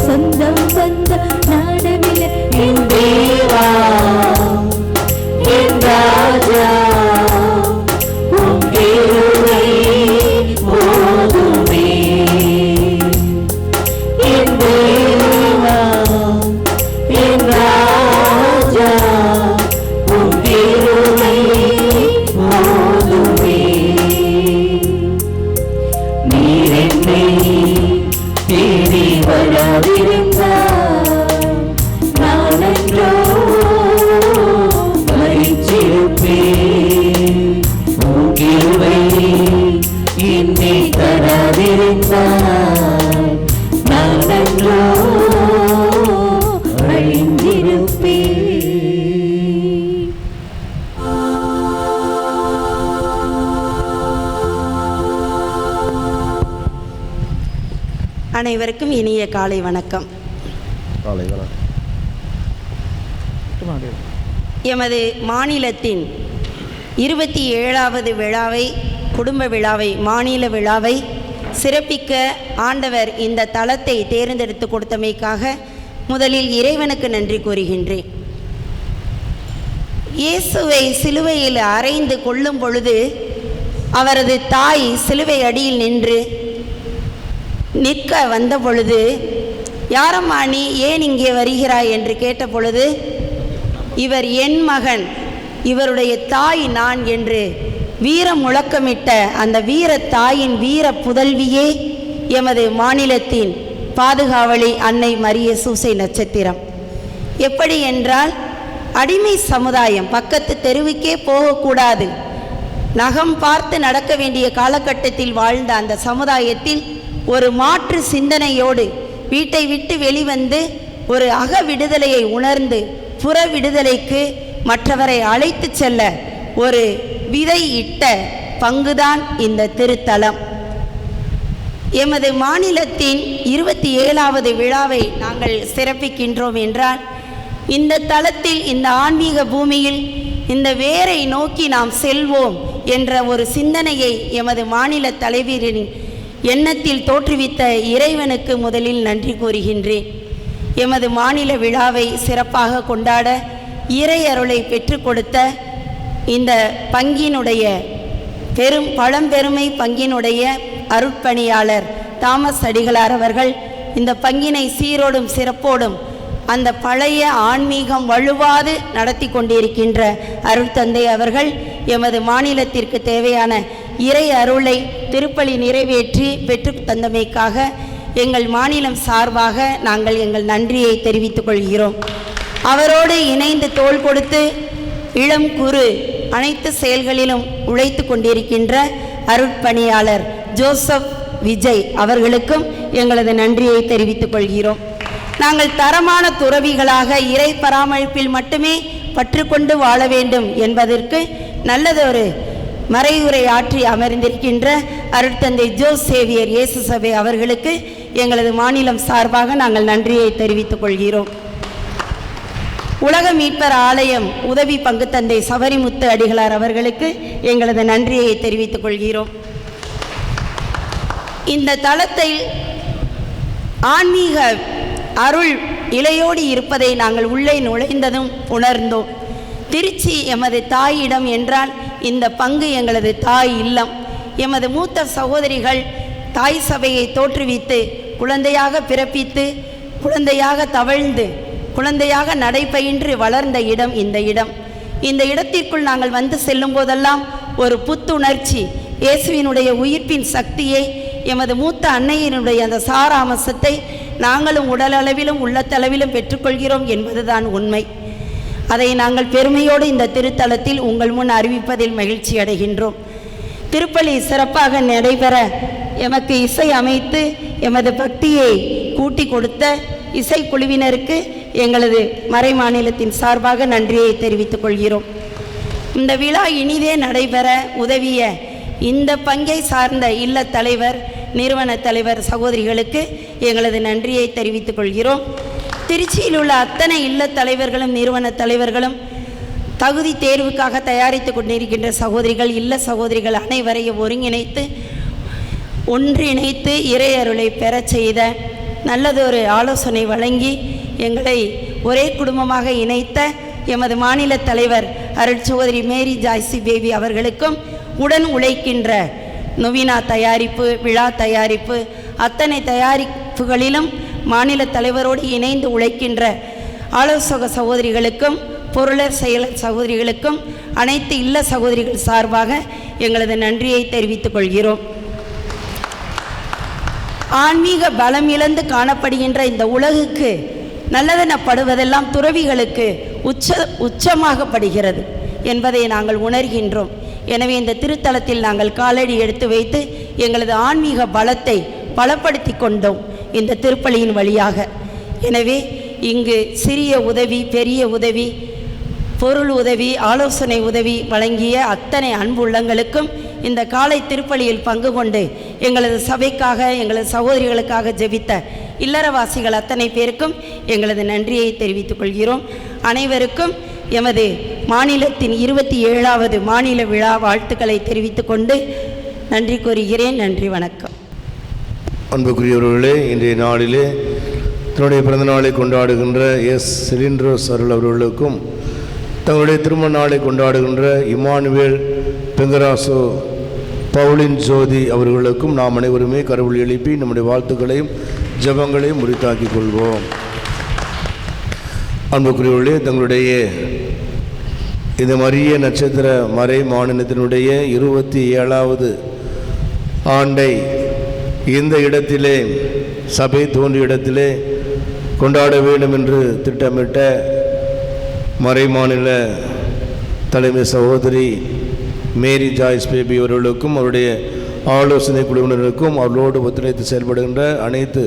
சொந்தம் பந்தம் நாடவில்லை. என் தேவா, என் ராஜா உம் கிருபை போதுமே. என் தேவா என் ராஜா உம் கிருபை போதுமே. நீர் என்னை தேடி வராதிருந்தால் நான் என்றோ மறித்திருப்பேன். உம் கிருபை என்னில் தராதிருந்தால் நான் என்றோ அழிந்திருப்பேன். அனைவருக்கும் இனிய காலை வணக்கம். எமது மாநிலத்தின் 27வது விழாவை, குடும்ப விழாவை, மாநில விழாவை சிறப்பிக்க ஆண்டவர் இந்த தளத்தை தேர்ந்தெடுத்து கொடுத்தமைக்காக முதலில் இறைவனுக்கு நன்றி கூறுகின்றேன். இயேசுவை சிலுவையில் அறைந்து கொள்ளும் பொழுது அவரது தாய் சிலுவை அடியில் நிற்க வந்த பொழுது, யாரம்மா நீ, ஏன் இங்கே வருகிறாய் என்று கேட்ட பொழுது, இவர் என் மகன், இவருடைய தாய் நான் என்று வீர முழக்கமிட்ட அந்த வீர தாயின் வீர புதல்வியே எமது மாநிலத்தின் பாதுகாவலி அன்னை மரிய சூசை நட்சத்திரம். எப்படி என்றால், அடிமை சமுதாயம், பக்கத்து தெருவுக்கே போகக்கூடாது, நகம் பார்த்து நடக்க வேண்டிய காலகட்டத்தில் வாழ்ந்த அந்த சமுதாயத்தில் ஒரு மாற்று சிந்தனையோடு வீட்டை விட்டு வெளிவந்து ஒரு அக விடுதலையை உணர்ந்து புற விடுதலைக்கு மற்றவரை அழைத்து செல்ல ஒரு விதை இட்ட பங்குதான் இந்த திருத்தலம். எமது மாநிலத்தின் 27வது விழாவை நாங்கள் சிறப்பிக்கின்றோம் என்றால், இந்த தலத்தில், இந்த ஆன்மீக பூமியில் இந்த வேரை நோக்கி நாம் செல்வோம் என்ற ஒரு சிந்தனையை எமது மாநில தலைவரின் எண்ணத்தில் தோற்றுவித்த இறைவனுக்கு முதலில் நன்றி கூறுகின்றேன். எமது மாநில விழாவை சிறப்பாக கொண்டாட இறை அருளை பெற்றுக் கொடுத்த இந்த பங்கினுடைய பழம்பெருமை பங்கினுடைய அருட்பணியாளர் தாமஸ் அடிகளார் அவர்கள் இந்த பங்கினை சீரோடும் சிறப்போடும் அந்த பழைய ஆன்மீகம் வலுவாது நடத்தி கொண்டிருக்கின்ற அருட்தந்தை அவர்கள் எமது மாநிலத்திற்கு தேவையான இறை அருளை திருப்பலி நிறைவேற்றி பெற்று தந்தமைக்காக எங்கள் மாநிலம் சார்பாக நாங்கள் எங்கள் நன்றியை தெரிவித்துக் கொள்கிறோம். அவரோடு இணைந்து தோள் கொடுத்து இளம் குறு அனைத்து செயல்களிலும் உழைத்து கொண்டிருக்கின்ற அருட்பணியாளர் ஜோசப் விஜய் அவர்களுக்கும் எங்களது நன்றியை தெரிவித்துக் கொள்கிறோம். நாங்கள் தரமான துறவிகளாக இறை பராமரிப்பில் மட்டுமே பற்றுக்கொண்டு வாழ வேண்டும் என்பதற்கு நல்லதொரு மறையுரை ஆற்றி அமர்ந்திருக்கின்ற அருட்தந்தை ஜோஸ் சேவியர் இயேசு சபை அவர்களுக்கு எங்களது மாநிலம் சார்பாக நாங்கள் நன்றியை தெரிவித்துக் கொள்கிறோம். உலக மீட்பர் ஆலயம் உதவி பங்கு தந்தை சபரிமுத்து அடிகளார் அவர்களுக்கு எங்களது நன்றியை தெரிவித்துக் கொள்கிறோம். இந்த தளத்தில் ஆன்மீக அருள் இலையோடு இருப்பதை நாங்கள் உள்ளே நுழைந்ததும் உணர்ந்தோம். திருச்சி எமது தாயிடம் என்றால் இந்த பங்கு எங்களது தாய் இல்லம். எமது மூத்த சகோதரிகள் தாய் சபையை தோற்றுவித்து குழந்தையாக பிறப்பித்து குழந்தையாக தவழ்ந்து குழந்தையாக நடைபயின்று வளர்ந்த இடம் இந்த இடம். இந்த இடத்திற்குள் நாங்கள் வந்து செல்லும் போதெல்லாம் ஒரு புத்துணர்ச்சி, இயேசுவினுடைய உயிர்ப்பின் சக்தியை, எமது மூத்த அன்னையினுடைய அந்த சாராம்சத்தை நாங்களும் உடலளவிலும் உள்ளத்தளவிலும் பெற்றுக்கொள்கிறோம் என்பதுதான் உண்மை. அதை நாங்கள் பெருமையோடு இந்த திருத்தலத்தில் உங்கள் முன் அறிவிப்பதில் மகிழ்ச்சி அடைகின்றோம். திருப்பலி சிறப்பாக நடைபெற எமக்கு இசை அமைத்து எமது பக்தியை கூட்டி கொடுத்த இசைக்குழுவினருக்கு எங்களது மறை மாநிலத்தின் சார்பாக நன்றியை தெரிவித்துக் கொள்கிறோம். இந்த விழா இனிதே நடைபெற உதவிய இந்த பங்கை சார்ந்த இல்ல தலைவர், நிறுவன தலைவர் சகோதரிகளுக்கு எங்களது நன்றியை தெரிவித்துக் கொள்கிறோம். திருச்சியில் உள்ள அத்தனை இல்ல தலைவர்களும் நிறுவன தலைவர்களும் தகுதி தேர்வுக்காக தயாரித்து கொண்டிருக்கின்ற சகோதரிகள், இல்ல சகோதரிகள் அனைவரையும் ஒருங்கிணைத்து ஒன்றிணைத்து இறையருளை பெறச் செய்த நல்லதொரு ஆலோசனை வழங்கி எங்களை ஒரே குடும்பமாக இணைத்த எமது மாநில தலைவர் அருட்சகோதரி மேரி ஜாய்சி பேபி அவர்களுக்கும், உடன் உழைக்கின்ற நொவினா தயாரிப்பு, விழா தயாரிப்பு, அத்தனை தயாரிப்புகளிலும் மாநில தலைவரோடு இணைந்து உழைக்கின்ற ஆலோசக சகோதரிகளுக்கும் பொருளர் செயலர் சகோதரிகளுக்கும் அனைத்து இல்ல சகோதரிகள் சார்பாக எங்களது நன்றியை தெரிவித்துக் கொள்கிறோம். ஆன்மீக பலம் இழந்து காணப்படுகின்ற இந்த உலகுக்கு நல்லதெனப்படுவதெல்லாம் துறவிகளுக்கு உச்சமாகப்படுகிறது என்பதை நாங்கள் உணர்கின்றோம். எனவே இந்த திருத்தலத்தில் நாங்கள் காலடி எடுத்து வைத்து எங்களது ஆன்மீக பலத்தை பலப்படுத்தி கொண்டோம் இந்த திருப்பலியின் வழியாக. எனவே இங்கு சிறிய உதவி, பெரிய உதவி, பொருள் உதவி, ஆலோசனை உதவி வழங்கிய அத்தனை அன்பு உள்ளங்களுக்கும் இந்த காலை திருப்பலியில் பங்கு கொண்டு எங்களது சபைக்காக, எங்களது சகோதரிகளுக்காக ஜெபித்த இல்லறவாசிகள் அத்தனை பேருக்கும் எங்களது நன்றியை தெரிவித்துக் கொள்கிறோம். அனைவருக்கும் எமது மாநிலத்தின் 27வது மாநில விழா வாழ்த்துக்களை தெரிவித்துக் கொண்டு நன்றி கூறுகிறேன். நன்றி, வணக்கம். அன்புக்குரியவர்களே, இன்றைய நாளிலே தன்னுடைய பிறந்த நாளை கொண்டாடுகின்ற எஸ் சிலிண்ட்ரோஸ் அருள் அவர்களுக்கும், தங்களுடைய திருமண நாளை கொண்டாடுகின்ற இமானுவேல் பெங்கராசோ பவுலின் ஜோதி அவர்களுக்கும் நாம் அனைவருமே கரவொலி எழுப்பி நம்முடைய வாழ்த்துக்களையும் ஜெபங்களையும் முறித்தாக்கிக் கொள்வோம். அன்புக்குரியவர்களே, தங்களுடைய இந்த மரிய நட்சத்திர மறை மாநிலத்தினுடைய 27வது ஆண்டை இந்த இடத்திலே, சபை தோன்றிய இடத்திலே கொண்டாட வேண்டும் என்று திட்டமிட்ட மறை மாநில தலைமை சகோதரி மேரி ஜாய்ஸ் பேபி அவர்களுக்கும், அவருடைய ஆலோசனை குழுவினருக்கும், அவர்களோடு ஒத்துழைத்து செயல்படுகின்ற அனைத்து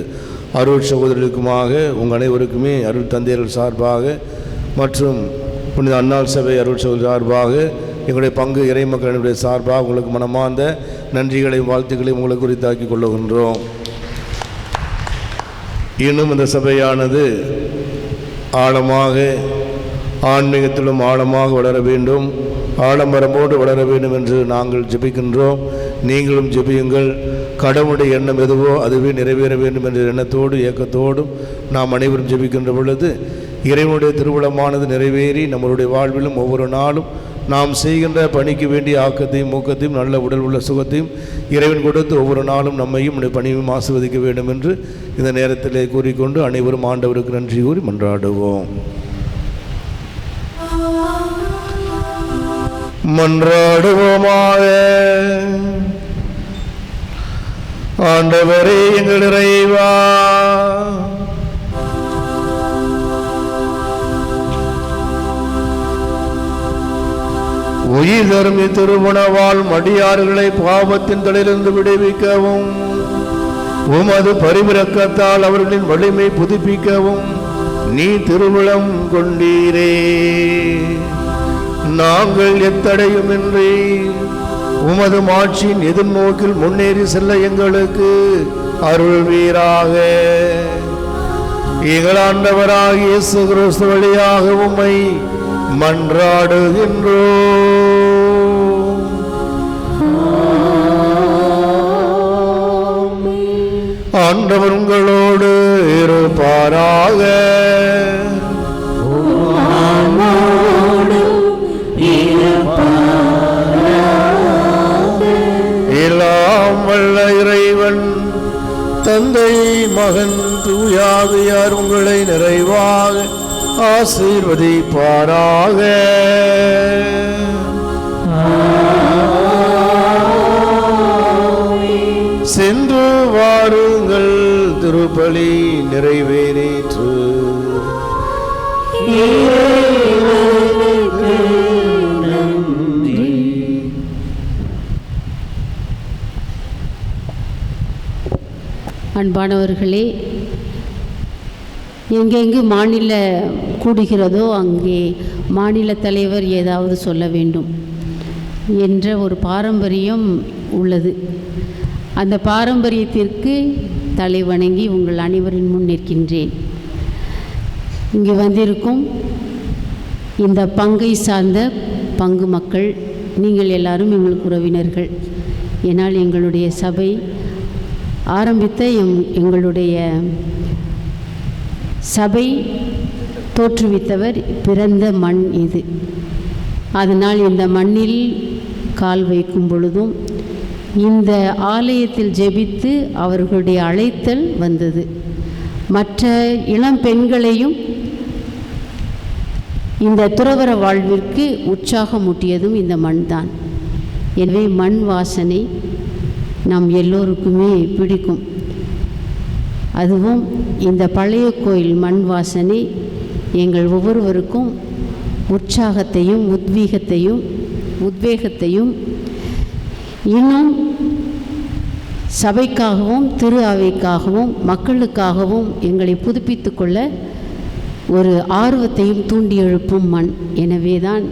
அருள் சகோதரர்களுக்குமாக உங்கள் அனைவருக்குமே அருள் தந்தையர்கள் சார்பாக மற்றும் புனித அன்னாள் சபை அருள் சகோதரர் சார்பாக, எங்களுடைய பங்கு இறை மக்களுடைய சார்பாக உங்களுக்கு மனமார்ந்த நன்றிகளையும் வாழ்த்துக்களையும் உங்களுக்கு குறித்தாக்கி கொள்ளுகின்றோம். இன்னும் இந்த சபையானது ஆழமாக ஆன்மீகத்திலும் ஆழமாக வளர வேண்டும், ஆடம்பரமோடு வளர வேண்டும் என்று நாங்கள் ஜெபிக்கின்றோம். நீங்களும் ஜெபியுங்கள். கடவுளுடைய எண்ணம் எதுவோ அதுவே நிறைவேற வேண்டும் என்ற எண்ணத்தோடு ஏக்கத்தோடும் நாம் அனைவரும் ஜெபிக்கின்ற பொழுது இறைவனுடைய திருவுளமானது நிறைவேறி நம்மளுடைய வாழ்விலும் ஒவ்வொரு நாளும் நாம் செய்கின்ற பணிக்கு வேண்டிய ஆக்கத்தையும் ஊக்கத்தையும் நல்ல உடல் உள்ள சுகத்தையும் இறைவன் கொடுத்து ஒவ்வொரு நாளும் நம்மையும் பணியும் ஆசீர்வதிக்க வேண்டும் என்று இந்த நேரத்திலே கூறிக்கொண்டு அனைவரும் ஆண்டவருக்கு நன்றி கூறி மன்றாடுவோம். மன்றாடுவோமாக. ஆண்டவரே எங்கள் இறைவா, உயிர் தரும் திருமணவால் மடியார்களை பாவத்தின் தலையிலிருந்து விடுவிக்கவும், உமது பரிவிரக்கத்தால் அவர்களின் வலிமை புதுப்பிக்கவும் நீ திருவுளம் கொண்டீரே. நாங்கள் எத்தடையுமின்றி உமது மாட்சியின் எதிர்நோக்கில் முன்னேறி செல்ல எங்களுக்கு அருள்வீராக. எங்கள் ஆண்டவராகிய இயேசு கிறிஸ்து வழியாக உம்மை மன்றாடுகின்றோம். ஆண்டவர் உங்களோடு இருப்பாராக. எல்லாம் வல்ல இறைவன் தந்தை மகன் தூயாவியார் உங்களை நிறைவாக ஆசீர்வதிப்பாராக. சென்று வாருங்கள், திருப்பலி நிறைவேறிற்று. அன்பானவர்களே, எங்கெங்கு மாநில கூடுகிறதோ அங்கே மாநில தலைவர் ஏதாவது சொல்ல வேண்டும் என்ற ஒரு பாரம்பரியம் உள்ளது. அந்த பாரம்பரியத்திற்கு தலை வணங்கி உங்கள் அனைவரின் முன் நிற்கின்றேன். இங்கு வந்திருக்கும் இந்த பங்கை சார்ந்த பங்கு மக்கள், நீங்கள் எல்லாரும் எங்களுக்கு உறவினர்கள். ஏனால் எங்களுடைய சபை ஆரம்பித்த எங்களுடைய சபை தோற்றுவித்தவர் பிறந்த மண் இது. அதனால் இந்த மண்ணில் கால் வைக்கும் பொழுதும் இந்த ஆலயத்தில் ஜெபித்து அவர்களுடைய அழைத்தல் வந்தது. மற்ற இளம் பெண்களையும் இந்த துறவற வாழ்விற்கு உற்சாகமூட்டியதும் இந்த மண் தான். எனவே மண் வாசனை நாம் எல்லோருக்குமே பிடிக்கும். அதுவும் இந்த பழைய கோயில் மண் வாசனை எங்கள் ஒவ்வொருவருக்கும் உற்சாகத்தையும் உத்வேகத்தையும் இன்னும் சபைக்காகவும் திரு அவைக்காகவும் மக்களுக்காகவும் எங்களை புதுப்பித்து கொள்ள ஒரு ஆர்வத்தையும் தூண்டி எழுப்பும் மண். எனவே தான்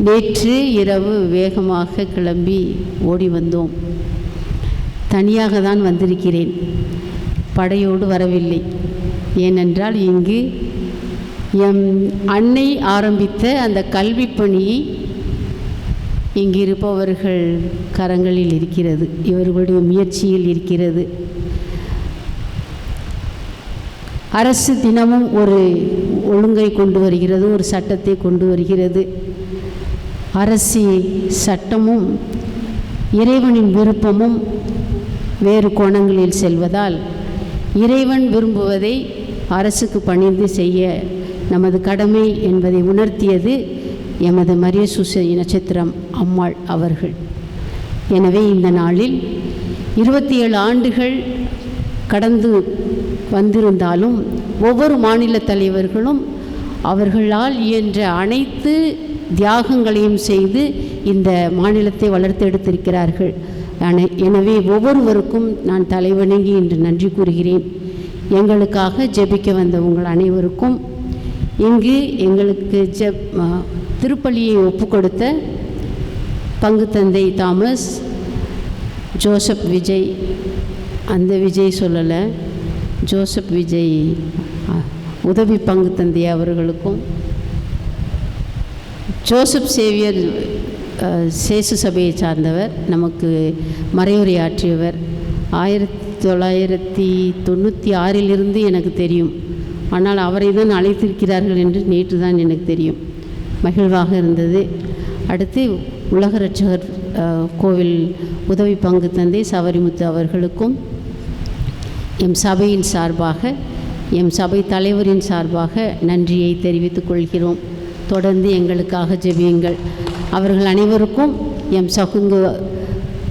நேற்று இரவு வேகமாக கிளம்பி ஓடி வந்தோம். தனியாக தான் வந்திருக்கிறேன், படையோடு வரவில்லை. ஏனென்றால் இங்கு எம் அன்னை ஆரம்பித்த அந்த கல்வி பணியை இங்கு இருப்பவர்கள் கரங்களில் இருக்கிறது, இவர்களுடைய முயற்சியில் இருக்கிறது. அரசு தினமும் ஒரு ஒழுங்கை கொண்டு வருகிறது, ஒரு சட்டத்தை கொண்டு வருகிறது. அரசி சட்டமும் இறைவனின் விருப்பமும் வேறு கோணங்களில் செல்வதால் இறைவன் விரும்புவதை அரசுக்கு பணிந்து செய்ய நமது கடமை என்பதை உணர்த்தியது எமது மரிய சூசை நட்சத்திரம் அம்மாள் அவர்கள். எனவே இந்த நாளில் 27 ஆண்டுகள் கடந்து வந்திருந்தாலும் ஒவ்வொரு மாநில தலைவர்களும் அவர்களால் இயன்ற அனைத்து தியாகங்களையும் செய்து இந்த மாநிலத்தை வளர்த்தெடுத்திருக்கிறார்கள். எனவே ஒவ்வொருவருக்கும் நான் தலைவணங்கி இன்று நன்றி கூறுகிறேன். எங்களுக்காக ஜெபிக்க வந்த உங்கள் அனைவருக்கும், இங்கு எங்களுக்கு திருப்பலியை ஒப்புக்கொடுத்த பங்கு தந்தை தாமஸ், ஜோசப் விஜய், அந்த விஜய் சொல்லலை, ஜோசப் விஜய் உதவி பங்கு தந்தை அவர்களுக்கும், ஜோசப் சேவியர் சேசு சபையை சார்ந்தவர், நமக்கு மறைவுரையாற்றியவர். 1996 எனக்கு தெரியும். ஆனால் அவரை தான் அழைத்திருக்கிறார்கள் என்று நேற்று தான் எனக்கு தெரியும். மகிழ்வாக இருந்தது. அடுத்து உலக ரட்சகர் கோவில் உதவி பங்கு தந்தை சவரிமுத்து அவர்களுக்கும் எம் சபையின் சார்பாக, எம் சபை தலைவரின் சார்பாக நன்றியை தெரிவித்துக் கொள்கிறோம். தொடர்ந்து எங்களுக்காக ஜெபியுங்கள். அவர்கள் அனைவருக்கும் எம் சகுங்கு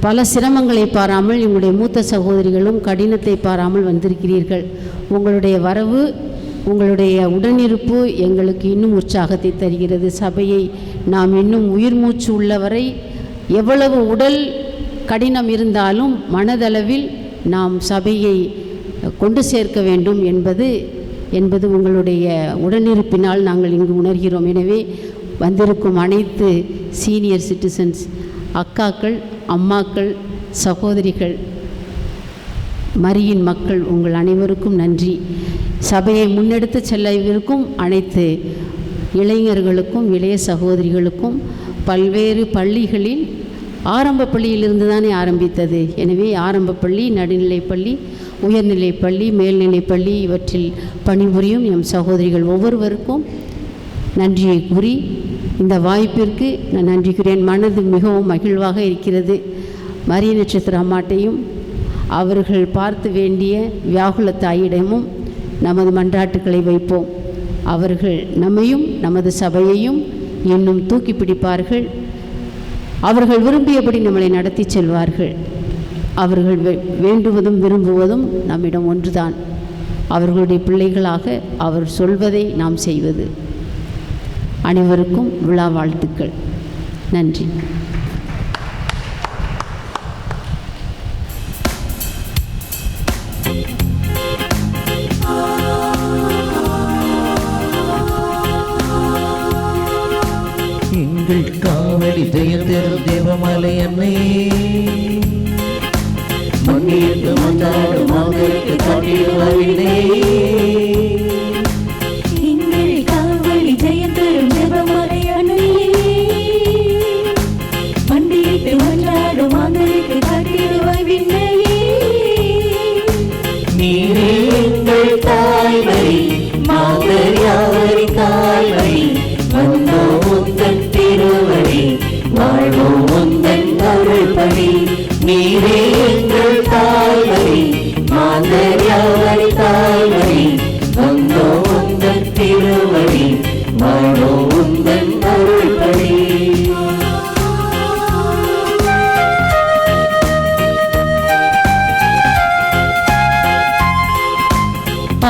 பல சிரமங்களை பாராமல் எங்களுடைய மூத்த சகோதரிகளும் கடினத்தை பாராமல் வந்திருக்கிறீர்கள். உங்களுடைய வரவு, உங்களுடைய உடனிருப்பு எங்களுக்கு இன்னும் உற்சாகத்தை தருகிறது. சபையை நாம் இன்னும் உயிர் மூச்சு உள்ளவரை எவ்வளவு உடல் கடினம் இருந்தாலும் மனதளவில் நாம் சபையை கொண்டு சேர்க்க வேண்டும் என்பது உங்களுடைய உடனிருப்பினால் நாங்கள் இங்கு உணர்கிறோம். எனவே வந்திருக்கும் அனைத்து சீனியர் சிட்டிசன்ஸ், அக்காக்கள், அம்மாக்கள், சகோதரிகள், மரியின் மக்கள், உங்கள் அனைவருக்கும் நன்றி. சபையை முன்னெடுத்து செல்லவிருக்கும் அனைத்து இளைஞர்களுக்கும், இளைய சகோதரிகளுக்கும், பல்வேறு பள்ளிகளில் ஆரம்ப பள்ளியிலிருந்து தானே ஆரம்பித்தது. எனவே ஆரம்ப பள்ளி, நடுநிலைப்பள்ளி, உயர்நிலைப்பள்ளி, மேல்நிலைப்பள்ளி இவற்றில் பணிபுரியும் எம் சகோதரிகள் ஒவ்வொருவருக்கும் நன்றியை கூறி இந்த வாய்ப்பிற்கு நான் நன்றி கூறேன். மனது மிகவும் மகிழ்வாக இருக்கிறது. மரிய நட்சத்திர அம்மாட்டையும் அவர்கள் பார்த்து வேண்டிய வியாகுல தாயிடமும் நமது மன்றாட்டுக்களை வைப்போம். அவர்கள் நம்மையும் நமது சபையையும் இன்னும் தூக்கி பிடிப்பார்கள். அவர்கள் விரும்பியபடி நம்மளை நடத்தி செல்வார்கள். அவர்கள் வேண்டுவதும் விரும்புவதும் நம்மிடம் ஒன்றுதான், அவர்களுடைய பிள்ளைகளாக அவர் சொல்வதை நாம் செய்வது. அனைவருக்கும் விழா வாழ்த்துக்கள். நன்றி. எங்கள் காவலி ஜெயந்தரும் தேவமலை அன்னையே, மண்ணிட்டு மந்தாடும் மாந்தருக்கு காட்டிடுவாரினே. எங்கள் காவலி ஜெயந்தரும் தேவமலை அன்னையே, மண்ணிட்டு மந்தாடும் மாந்தருக்கு காட்டிடுவாரினே. நீரே எங்கள் தாய்வழி, மாந்தர் யாவரின் தாய்வழி, வந்தோம் உந்தன் திருவழி, வாழ்வோம் உந்தன் அருள்படி. நீரே எங்கள் தாய்வழி, மாந்தர் யாவரின் தாய்வழி, வந்தோம் உந்தன் திருவழி, வாழ்வோம் உந்தன் அருள்படி.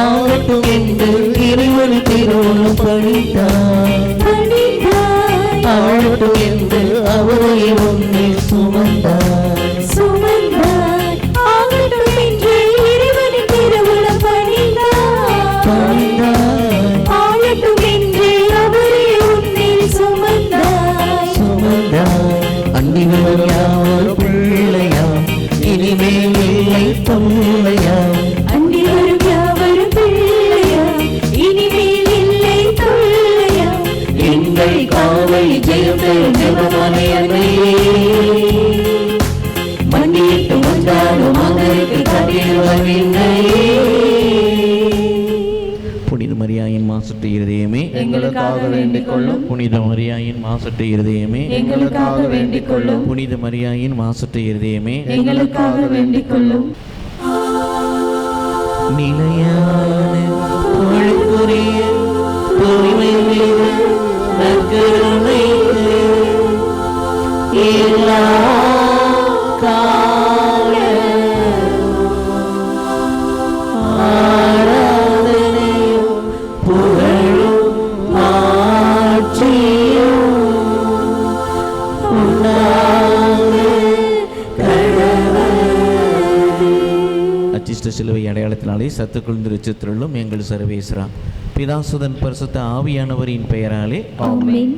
ஆகட்டும் என்று இறைவனி திருவுள்ளம் பணித்தார், ஆகட்டும் என்று அவரை உன்னில் சுமந்தார். ஆகட்டும் என்று இறைவனின் திருவுள்ளம் பணிந்தார், ஆகட்டும் என்று அவரை உன்னில் சுமந்தார். அன்னிவர் யாவர் பிள்ளையாம், இனிமேல் இல்லை தொல்லையாம். அன்னிவரும் யாவரும் பிள்ளையாம், இனிமேல் இல்லை தொல்லையாம். எங்கள் காவல் ஜெயந்தரும் தேவமலை அன்னையே, மண்ணிட்டு வந்தாலும் மாந்தருக்கு காட்டிடுவாரில்லை. புனித மரியாயின் மாசற்ற இருதயமே எங்களுக்காக வேண்டிக் கொள்ளும். புனித மரியாயின் மாசற்ற இருதயமே எங்களுக்காக வேண்டிக் கொள்ளும். புனித மரியாயின் மாசற்ற இருதயமே எங்களுக்காக வேண்டிக் கொள்ளும். நிலையான புகழுக்குரிய தூய்மை மிகு நற்கருணைக்கு எல்லா ஆராதனையும் புகழும் மாட்சியும் அச்சிஷ்ட சிலுவை அடையாளத்தினாலே சத்துக்குள் திருச்சித்திரளும் எங்கள் சர்வேஸ்வரா பிதாசுதன் பரிசுத்த ஆவியானவரின் பெயராலே ஆமென்.